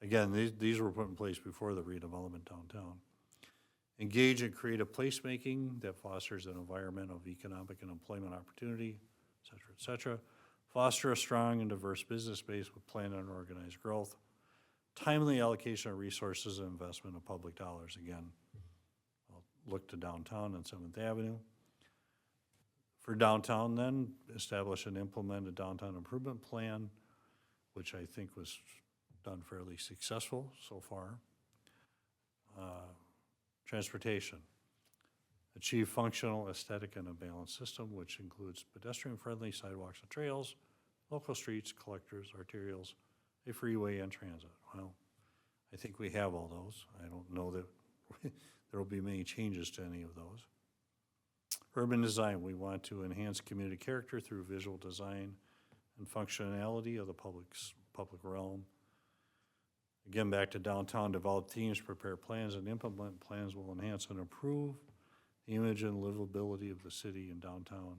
Again, these were put in place before the redevelopment downtown. Engage in creative placemaking that fosters an environment of economic and employment opportunity, et cetera, et cetera. Foster a strong and diverse business base with planned and organized growth. Timely allocation of resources and investment of public dollars. Again, I'll look to downtown and 7th Avenue. For downtown then, establish and implement a downtown improvement plan, which I think was done fairly successful so far. Transportation. Achieve functional, aesthetic, and a balanced system, which includes pedestrian-friendly sidewalks and trails, local streets, collectors, arterials, a freeway, and transit. Well, I think we have all those. I don't know that there will be many changes to any of those. Urban design, we want to enhance community character through visual design and functionality of the public realm. Again, back to downtown, develop teams, prepare plans, and implement plans will enhance and improve the image and livability of the city and downtown,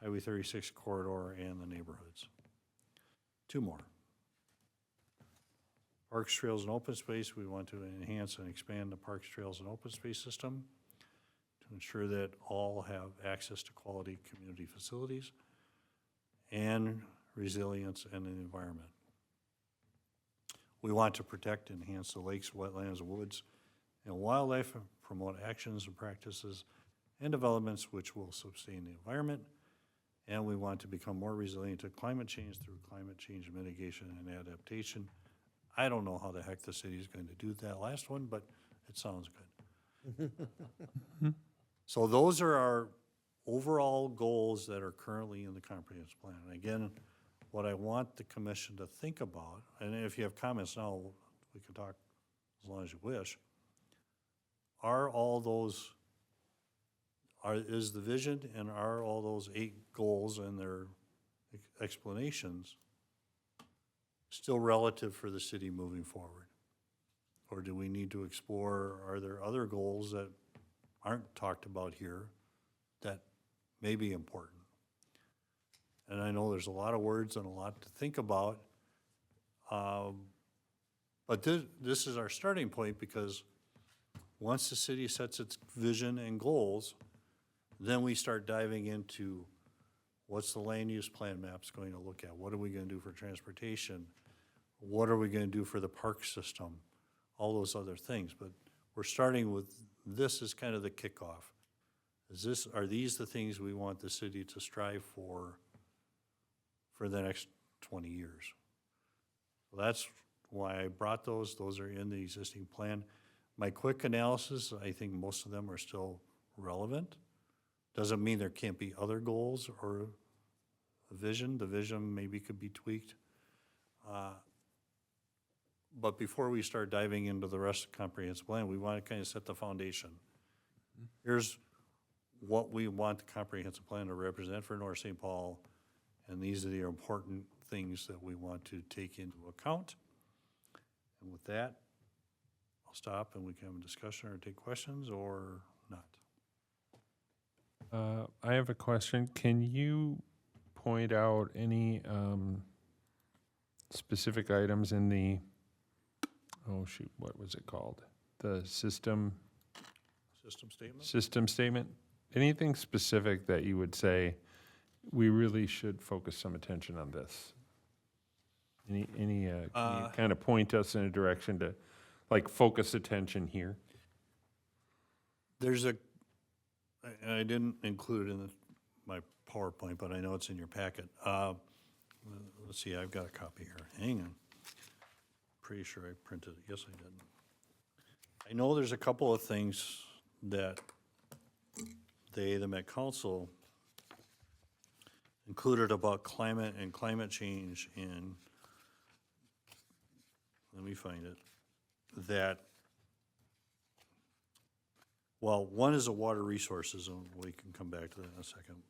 Highway 36 corridor, and the neighborhoods. Two more. Parks, trails, and open space, we want to enhance and expand the parks, trails, and open space system to ensure that all have access to quality community facilities and resilience in the environment. We want to protect and enhance the lakes, wetlands, woods, and wildlife, and promote actions and practices and developments which will sustain the environment. And we want to become more resilient to climate change through climate change mitigation and adaptation. I don't know how the heck the city is going to do that last one, but it sounds good. So those are our overall goals that are currently in the comprehensive plan. And again, what I want the commission to think about, and if you have comments now, we can talk as long as you wish, are all those, is the vision and are all those 8 goals and their explanations still relative for the city moving forward? Or do we need to explore, are there other goals that aren't talked about here that may be important? And I know there's a lot of words and a lot to think about, but this is our starting point, because once the city sets its vision and goals, then we start diving into what's the land use plan maps going to look at? What are we going to do for transportation? What are we going to do for the park system? All those other things. But we're starting with this as kind of the kickoff. Are these the things we want the city to strive for the next 20 years? Well, that's why I brought those. Those are in the existing plan. My quick analysis, I think most of them are still relevant. Doesn't mean there can't be other goals or a vision. The vision maybe could be tweaked. But before we start diving into the rest of the comprehensive plan, we want to kind of set the foundation. Here's what we want the comprehensive plan to represent for North St. Paul, and these are the important things that we want to take into account. And with that, I'll stop and we can have a discussion or take questions or not. I have a question. Can you point out any specific items in the, oh shoot, what was it called? The system statement? Anything specific that you would say, we really should focus some attention on this? Can you kind of point us in a direction to, like, focus attention here? There's and I didn't include it in my PowerPoint, but I know it's in your packet. Let's see, I've got a copy here. Hang on. Pretty sure I printed it. Yes, I did. I know there's a couple of things that the Met Council included about climate and climate change in, let me find it, that, well, one is the water resources, and we can come back to that in a second.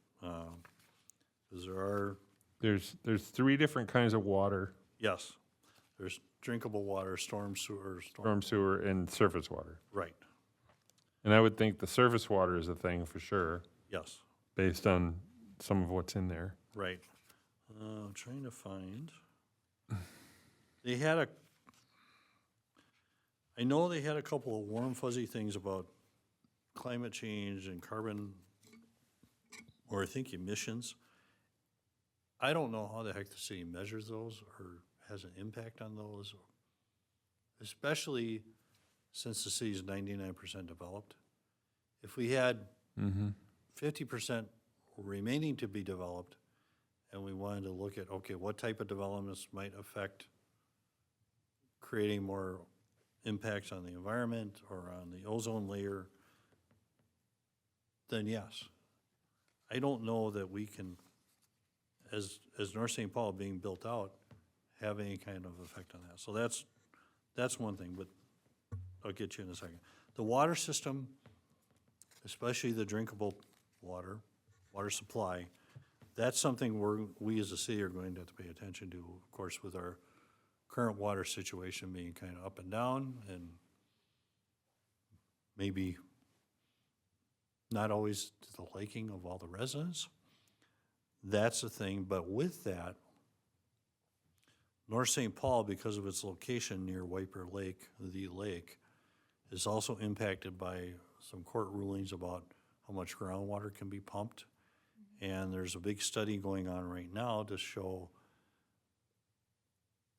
Because there are, There's 3 different kinds of water, yes, there's drinkable water, storm sewer, storm sewer, and surface water. right, And I would think the surface water is a thing for sure, yes, based on some of what's in there. right. I'm trying to find, they had I know they had a couple of warm fuzzy things about climate change and carbon, or I think emissions. I don't know how the heck the city measures those or has an impact on those, especially since the city is 99% developed. If we had 50% remaining to be developed, and we wanted to look at, okay, what type of developments might affect creating more impacts on the environment or on the ozone layer, then yes. I don't know that we can, as North St. Paul being built out, have any kind of effect on that. So that's that's one thing, but I'll get you in a second. The water system, especially the drinkable water, water supply, that's something we as a city are going to have to pay attention to, of course, with our current water situation being kind of up and down and maybe not always to the liking of all the residents. That's the thing, but with that, North St. Paul, because of its location near Wiper Lake, the lake, is also impacted by some court rulings about how much groundwater can be pumped. And there's a big study going on right now to show,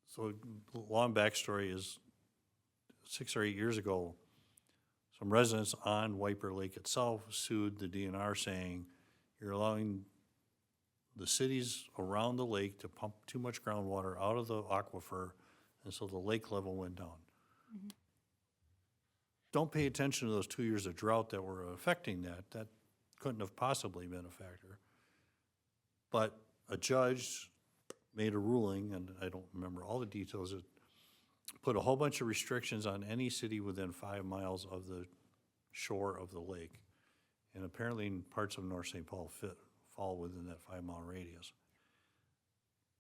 so long backstory is 6 or 8 years ago, some residents on Wiper Lake itself sued the DNR saying, you're allowing the cities around the lake to pump too much groundwater out of the aquifer, and so the lake level went down. Don't pay attention to those 2 years of drought that were affecting that. That couldn't have possibly been a factor. But a judge made a ruling, and I don't remember all the details, it put a whole bunch of restrictions on any city within 5 miles of the shore of the lake. And apparently parts of North St. Paul fall within that 5-mile radius.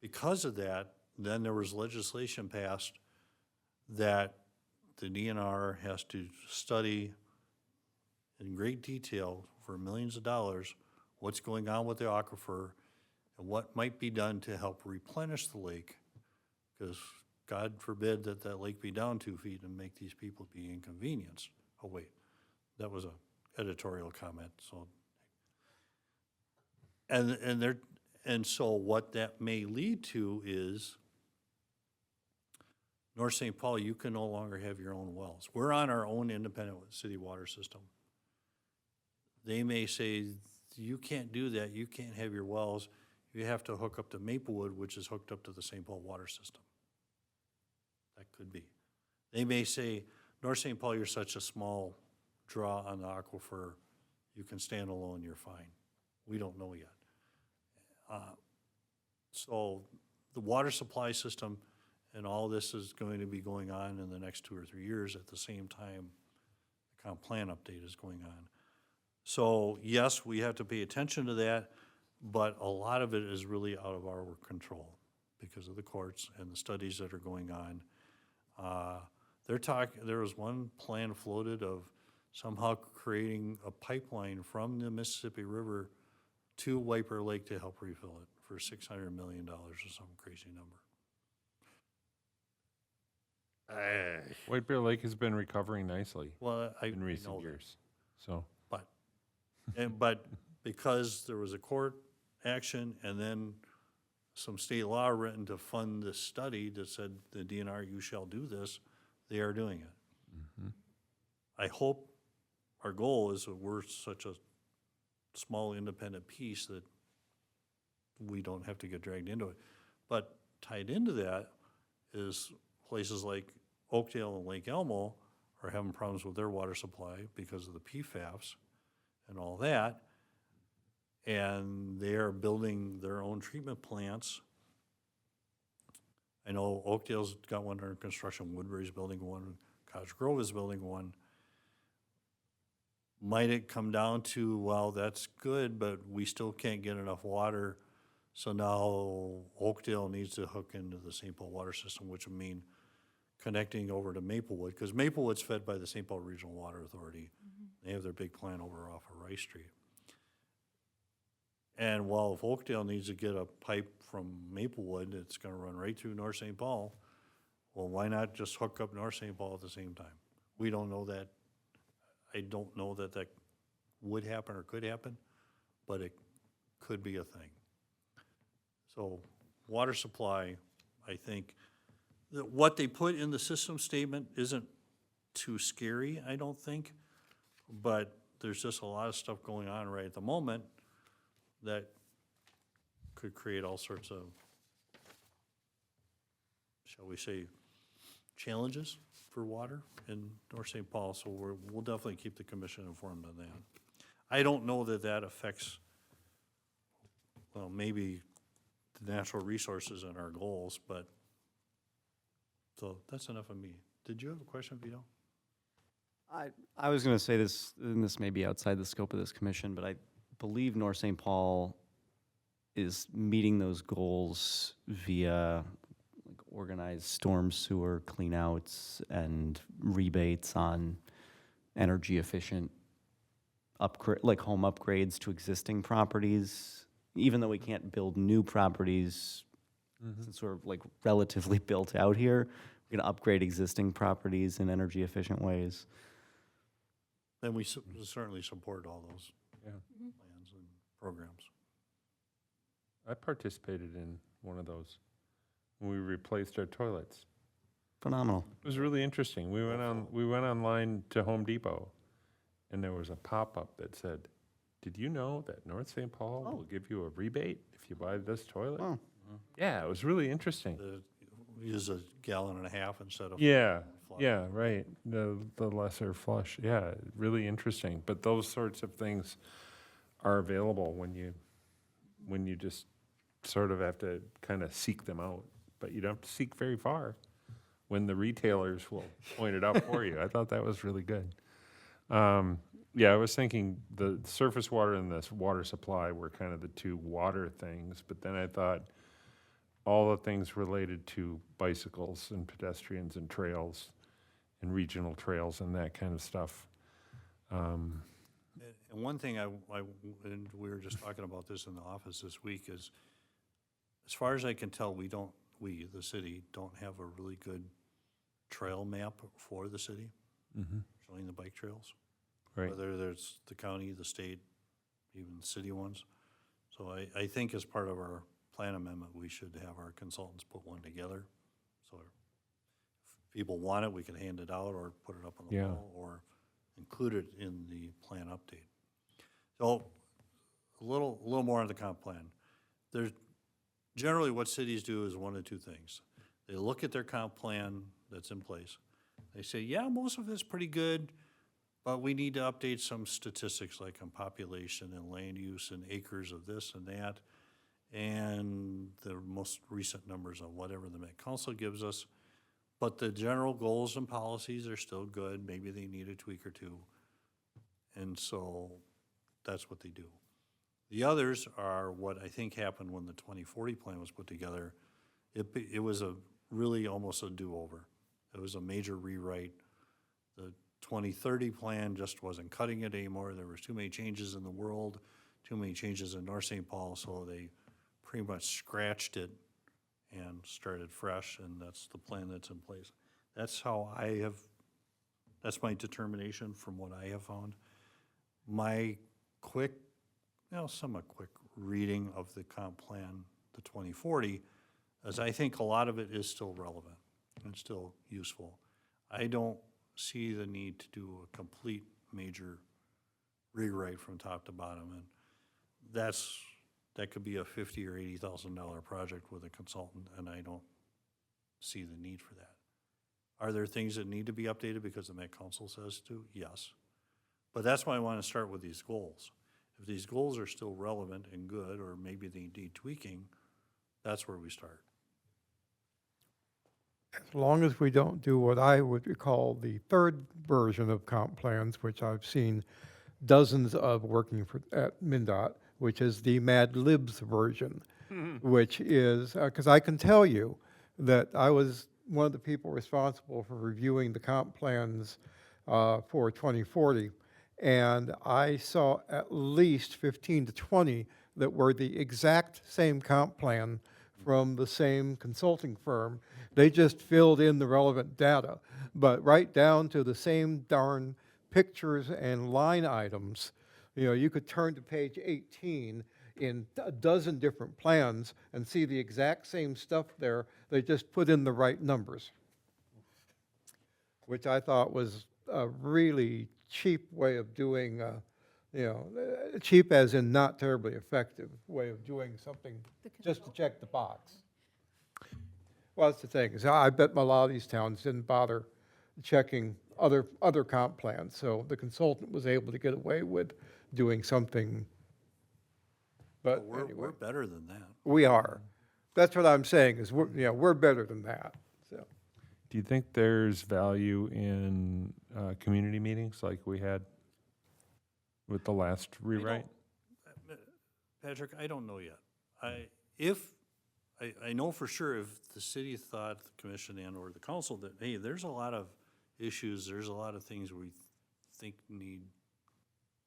Because of that, then there was legislation passed that the DNR has to study in great detail for millions of dollars what's going on with the aquifer and what might be done to help replenish the lake, because God forbid that that lake be down 2 feet and make these people be inconvenienced. Oh, wait, that was a editorial comment, so. And so what that may lead to is North St. Paul, you can no longer have your own wells. We're on our own independent city water system. They may say, you can't do that, you can't have your wells, you have to hook up to Maplewood, which is hooked up to the St. Paul water system. That could be. They may say, North St. Paul, you're such a small draw on the aquifer, you can stand alone, you're fine. We don't know yet. So the water supply system and all this is going to be going on in the next 2 or 3 years at the same time the comp plan update is going on. So yes, we have to pay attention to that, but a lot of it is really out of our control because of the courts and the studies that are going on. There was one plan floated of somehow creating a pipeline from the Mississippi River to Wiper Lake to help refill it for $600 million or some crazy number. White Bear Lake has been recovering nicely Well, I in know recent that. years, so. But because there was a court action and then some state law written to fund this study that said the DNR, you shall do this, they are doing it. I hope, our goal is that we're such a small independent piece that we don't have to get dragged into it. But tied into that is places like Oakdale and Lake Elmo are having problems with their water supply because of the PFAS and all that. And they are building their own treatment plants. I know Oakdale's got one under construction, Woodbury's building one, Cottage Grove is building one. Might it come down to, well, that's good, but we still can't get enough water, so now Oakdale needs to hook into the St. Paul water system, which would mean connecting over to Maplewood, because Maplewood's fed by the St. Paul Regional Water Authority. They have their big plant over off of Rice Street. And while if Oakdale needs to get a pipe from Maplewood, it's gonna run right through North St. Paul, well, why not just hook up North St. Paul at the same time? We don't know that. I don't know that that would happen or could happen, but it could be a thing. So water supply, I think, what they put in the system statement isn't too scary, I don't think, but there's just a lot of stuff going on right at the moment that could create all sorts of, shall we say, challenges for water in North St. Paul, so we'll definitely keep the commission informed on that. I don't know that that affects, well, maybe the natural resources and our goals, but, so that's enough of me. Did you have a question, Vito? I was going to say this, and this may be outside the scope of this commission, but I believe North St. Paul is meeting those goals via like organized storm sewer cleanouts and rebates on energy efficient upgrade, like home upgrades to existing properties. Even though we can't build new properties, since we're like relatively built out here, we can upgrade existing properties in energy efficient ways. Then we certainly support all those Yeah. plans and programs. I participated in one of those when we replaced our toilets. Phenomenal. It was really interesting. We went online to Home Depot, and there was a pop-up that said, "Did you know that North St. Paul will give you a rebate if you buy this toilet?" Wow. Yeah, it was really interesting. We use a gallon and a half instead of. Yeah, flush. yeah, right. The lesser flush. Yeah, really interesting. But those sorts of things are available when you just sort of have to kind of seek them out. But you don't have to seek very far when the retailers will point it out for you. I thought that was really good. Yeah, I was thinking the surface water and this water supply were kind of the two water things, but then I thought all the things related to bicycles and pedestrians and trails and regional trails and that kind of stuff. And one thing and we were just talking about this in the office this week, is as far as I can tell, we, the city, don't have a really good trail map for the city, showing the bike trails. Right. Whether there's the county, the state, even city ones. So I think as part of our plan amendment, we should have our consultants put one together. So if people want it, we can hand it out or put it up on the Yeah. wall or include it in the plan update. So a little more on the comp plan. There's generally what cities do is one of two things. They look at their comp plan that's in place. They say, yeah, most of it's pretty good, but we need to update some statistics like on population and land use and acres of this and that, and the most recent numbers on whatever the Met Council gives us. But the general goals and policies are still good. Maybe they need a tweak or two. And so that's what they do. The others are what I think happened when the 2040 plan was put together. It was a really almost a do-over. It was a major rewrite. The 2030 plan just wasn't cutting it anymore. There was too many changes in the world, too many changes in North St. Paul, so they pretty much scratched it and started fresh, and that's the plan that's in place. That's how that's my determination from what I have found. My somewhat quick reading of the comp plan, the 2040, is I think a lot of it is still relevant and still useful. I don't see the need to do a complete major rewrite from top to bottom, and that could be a $50,000 or $80,000 project with a consultant, and I don't see the need for that. Are there things that need to be updated because the Met Council says to? Yes. But that's why I want to start with these goals. If these goals are still relevant and good, or maybe they need tweaking, that's where we start. As long as we don't do what I would call the third version of comp plans, which I've seen dozens of working at MnDOT, which is the Mad Libs version, which is, because I can tell you that I was one of the people responsible for reviewing the comp plans for 2040, and I saw at least 15 to 20 that were the exact same comp plan from the same consulting firm. They just filled in the relevant data, but right down to the same darn pictures and line items. You know, you could turn to page 18 in a dozen different plans and see the exact same stuff there. They just put in the right numbers, which I thought was a really cheap way of doing, cheap as in not terribly effective way of doing something just to check the box. Well, that's the thing, is I bet a lot of these towns didn't bother checking other comp plans, so the consultant was able to get away with doing something. But We're anyway, better than that. we are. That's what I'm saying, is we're better than that, so. Do you think there's value in community meetings like we had with the last rewrite? Patrick, I don't know yet. I know for sure if the city thought, the commission and or the council, that, hey, there's a lot of issues, there's a lot of things we think need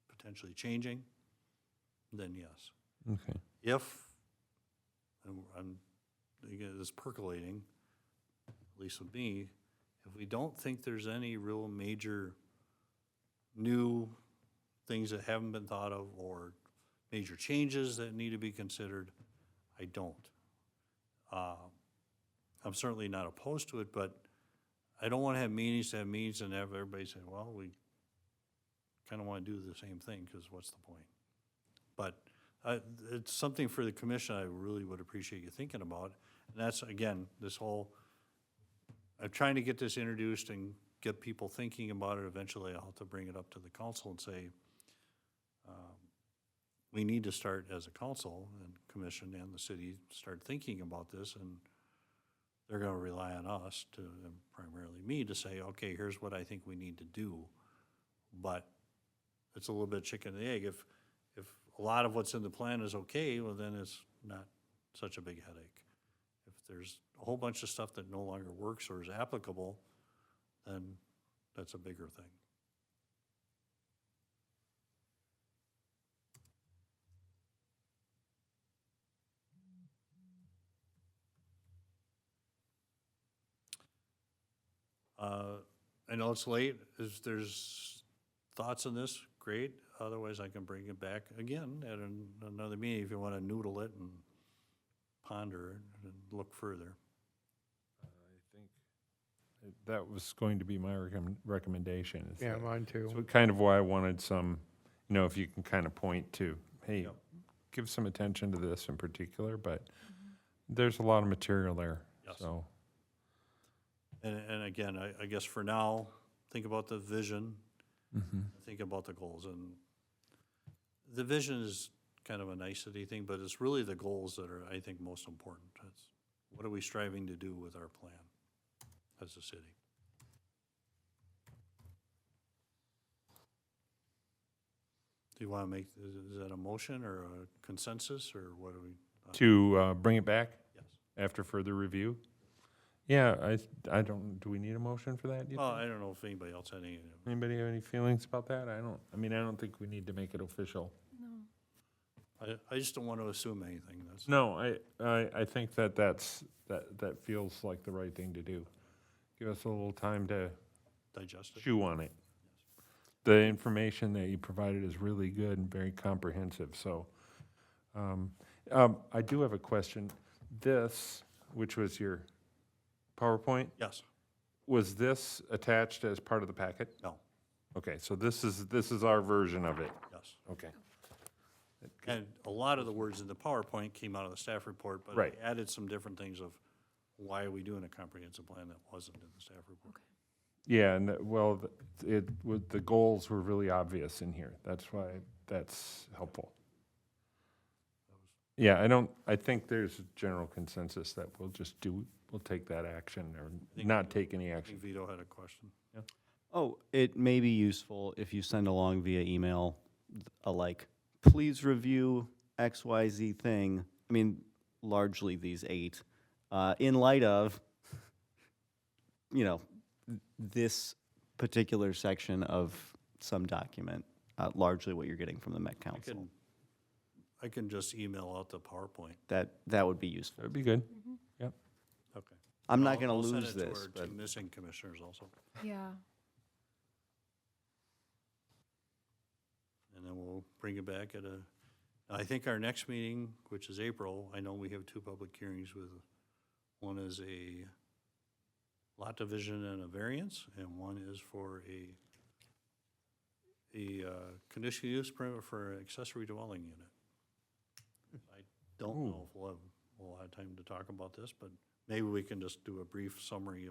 potentially changing, then yes. Okay. If, and I'm, again, this percolating, at least with me, if we don't think there's any real major new things that haven't been thought of or major changes that need to be considered, I don't. I'm certainly not opposed to it, but I don't want to have meetings and have everybody say, well, we kind of want to do the same thing, because what's the point? But it's something for the commission I really would appreciate you thinking about. And that's, again, this whole, I'm trying to get this introduced and get people thinking about it. Eventually, I'll have to bring it up to the council and say, we need to start as a council and commission and the city start thinking about this, and they're gonna rely on us to, and primarily me, to say, okay, here's what I think we need to do. But it's a little bit chicken and egg. If a lot of what's in the plan is okay, well, then it's not such a big headache. If there's a whole bunch of stuff that no longer works or is applicable, then that's a bigger thing. I know it's late. If there's thoughts on this, great. Otherwise, I can bring it back again at another meeting if you want to noodle it and ponder it and look further. I think that was going to be my recommendation. is Yeah, that- mine too. So kind of why I wanted some, if you can kind of point to, hey, Yep. give some attention to this in particular, but there's a lot of material there, Yes. so. And again, I guess for now, think about the vision, think about the goals. And the vision is kind of a nicety thing, but it's really the goals that are, I think, most important. It's what are we striving to do with our plan as a city? Do you want to make, is that a motion or a consensus, or what do we? To bring it back Yes. after further review? Yeah, I don't, do we need a motion for that? do you Well, think? I don't know if anybody else had any. Anybody have any feelings about that? I don't think we need to make it official. No. I just don't want to assume anything. That's, No, I think that feels like the right thing to do. Give us a little time to digest it. chew on it. The information that you provided is really good and very comprehensive, so. I do have a question. This, which was your PowerPoint, Yes, was this attached as part of the packet? no, Okay, so this is our version of it. yes. Okay. And a lot of the words in the PowerPoint came out of the staff report, but Right. I added some different things of why are we doing a comprehensive plan that wasn't in the staff report. Yeah, and the goals were really obvious in here. That's why that's helpful. Yeah, I think there's a general consensus that we'll take that action or not take any I action. think Vito had a question. Oh, it may be useful if you send along via email please review XYZ thing. I mean, largely these 8, in light of, this particular section of some document, largely what you're getting from the Met Council. I can just email out the PowerPoint. That would be useful. That'd be good. Yep. Okay. I'm not I'll- going I'll to send lose it to this, our but two missing commissioners also. Yeah. And then we'll bring it back I think our next meeting, which is April, I know we have 2 public hearings with, one is a lot division and a variance, and one is for a conditional use permit for an accessory dwelling unit. I don't know if we'll have time to talk about this, but maybe we can just do a brief summary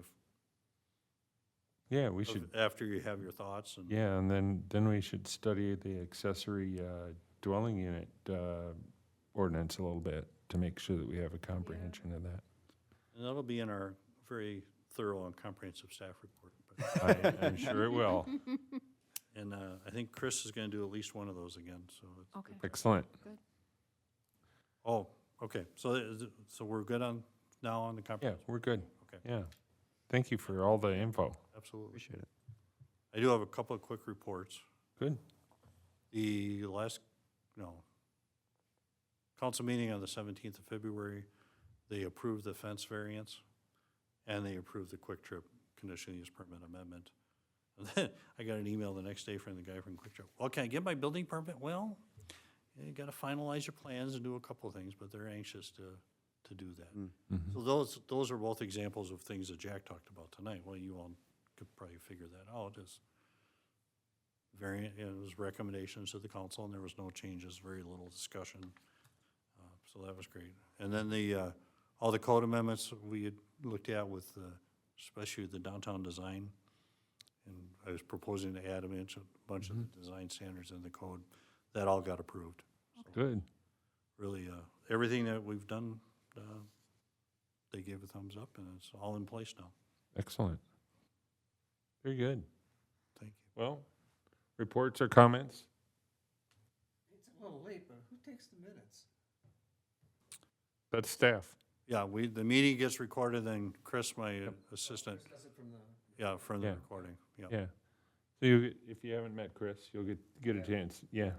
Yeah, we should. after you have your thoughts and. Yeah, and then we should study the accessory dwelling unit ordinance a little bit to make sure that we have a comprehension of that. And that'll be in our very thorough and comprehensive staff report. But- I'm sure it will. And I think Chris is gonna do at least one of those again, so. Okay. Excellent. Oh, okay, so we're good on, now on the Yeah, comprehensive? we're good. Okay. Yeah. Thank you for all the info. Absolutely. Appreciate it. I do have a couple of quick reports. Good. The council meeting on the 17th of February, they approved the fence variance, and they approved the Quick Trip conditional use permit amendment. And then I got an email the next day from the guy from Quick Trip. Well, can I get my building permit? Well, you gotta finalize your plans and do a couple of things, but they're anxious to do that. So those are both examples of things that Jack talked about tonight. Well, you all could probably figure that out as variant, it was recommendations to the council, and there was no changes, very little discussion. So that was great. And then all the code amendments we had looked at with, especially the downtown design, and I was proposing to add a bunch of the design standards in the code. That all got approved. So Good. really, everything that we've done, they gave a thumbs up, and it's all in place now. Excellent. Very good. Thank you. Well, reports or comments? It's a little late, but who takes the minutes? That's staff. Yeah, the meeting gets recorded, then Chris, my assistant, Does it from the? yeah, from the Yeah. recording, yeah. Yeah. So you, if you haven't met Chris, you'll get a chance. Yeah.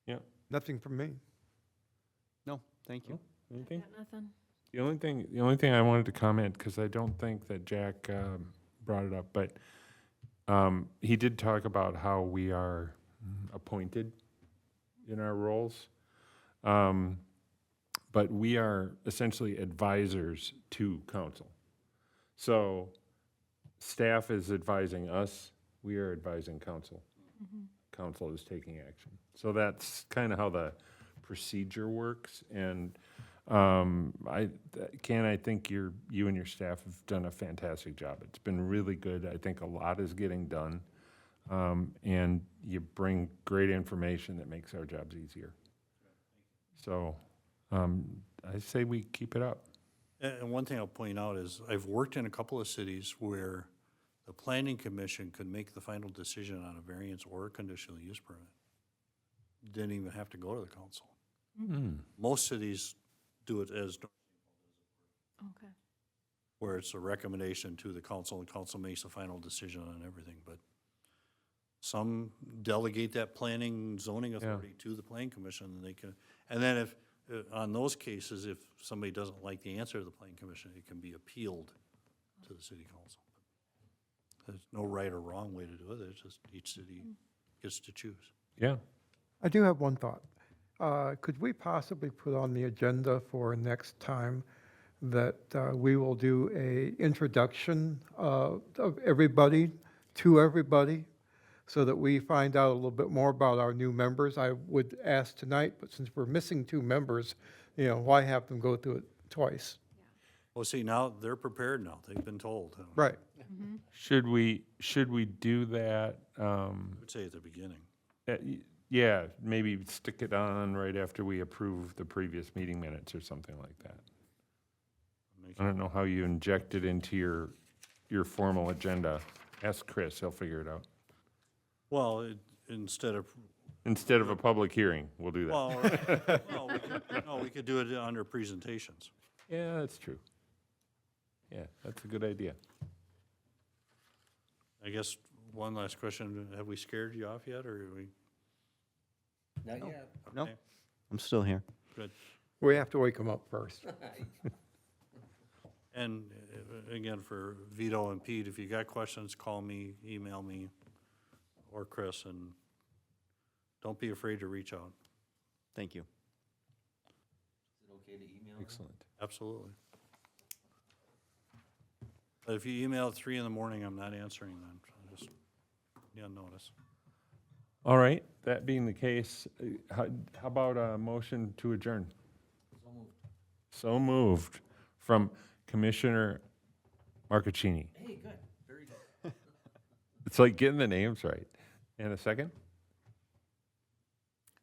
Yeah. Nothing from me. No, thank you. Anything? Got nothing. The only thing I wanted to comment, because I don't think that Jack brought it up, but he did talk about how we are appointed in our roles. But we are essentially advisors to council. So staff is advising us, we are advising council. Council is taking action. So that's kind of how the procedure works. And I think you and your staff have done a fantastic job. It's been really good. I think a lot is getting done. And you bring great information that makes our jobs easier. So I say we keep it up. And one thing I'll point out is I've worked in a couple of cities where the planning commission could make the final decision on a variance or a conditional use permit. Didn't even have to go to the council. Most cities do it as, Okay. where it's a recommendation to the council, and council makes a final decision on everything, but some delegate that planning zoning authority to the planning commission, and they can, and then if, on those cases, if somebody doesn't like the answer to the planning commission, it can be appealed to the city council. There's no right or wrong way to do it, it's just each city gets to choose. Yeah. I do have one thought. Could we possibly put on the agenda for next time that we will do a introduction of everybody to everybody so that we find out a little bit more about our new members? I would ask tonight, but since we're missing 2 members, why have them go through it twice? Well, see, now they're prepared now, they've been told. Right. Should we do that? I would say at the beginning. Yeah, maybe stick it on right after we approve the previous meeting minutes or something like that. I don't know how you inject it into your formal agenda. Ask Chris, he'll figure it out. Well, instead of, A public hearing, we'll do that. well, we could do it under presentations. Yeah, that's true. Yeah, that's a good idea. I guess one last question, have we scared you off yet, or are we? Not yet. No. Okay, I'm still here. Good. We have to wake them up first. And again, for Vito and Pete, if you got questions, call me, email me, or Chris, and don't be afraid to reach out. Thank you. Is it okay to email? Excellent. Absolutely. But if you email at 3 in the morning, I'm not answering then, so just, notice. All right, that being the case, how about a motion to adjourn? So moved from Commissioner Marcaccini. Hey, good, very good. It's like getting the names right. And a second?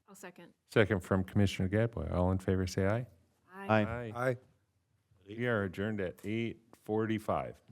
I'll second. Second from Commissioner Gadbois. All in favor, say aye. Aye. Aye. We are adjourned at 8:40. 5:45.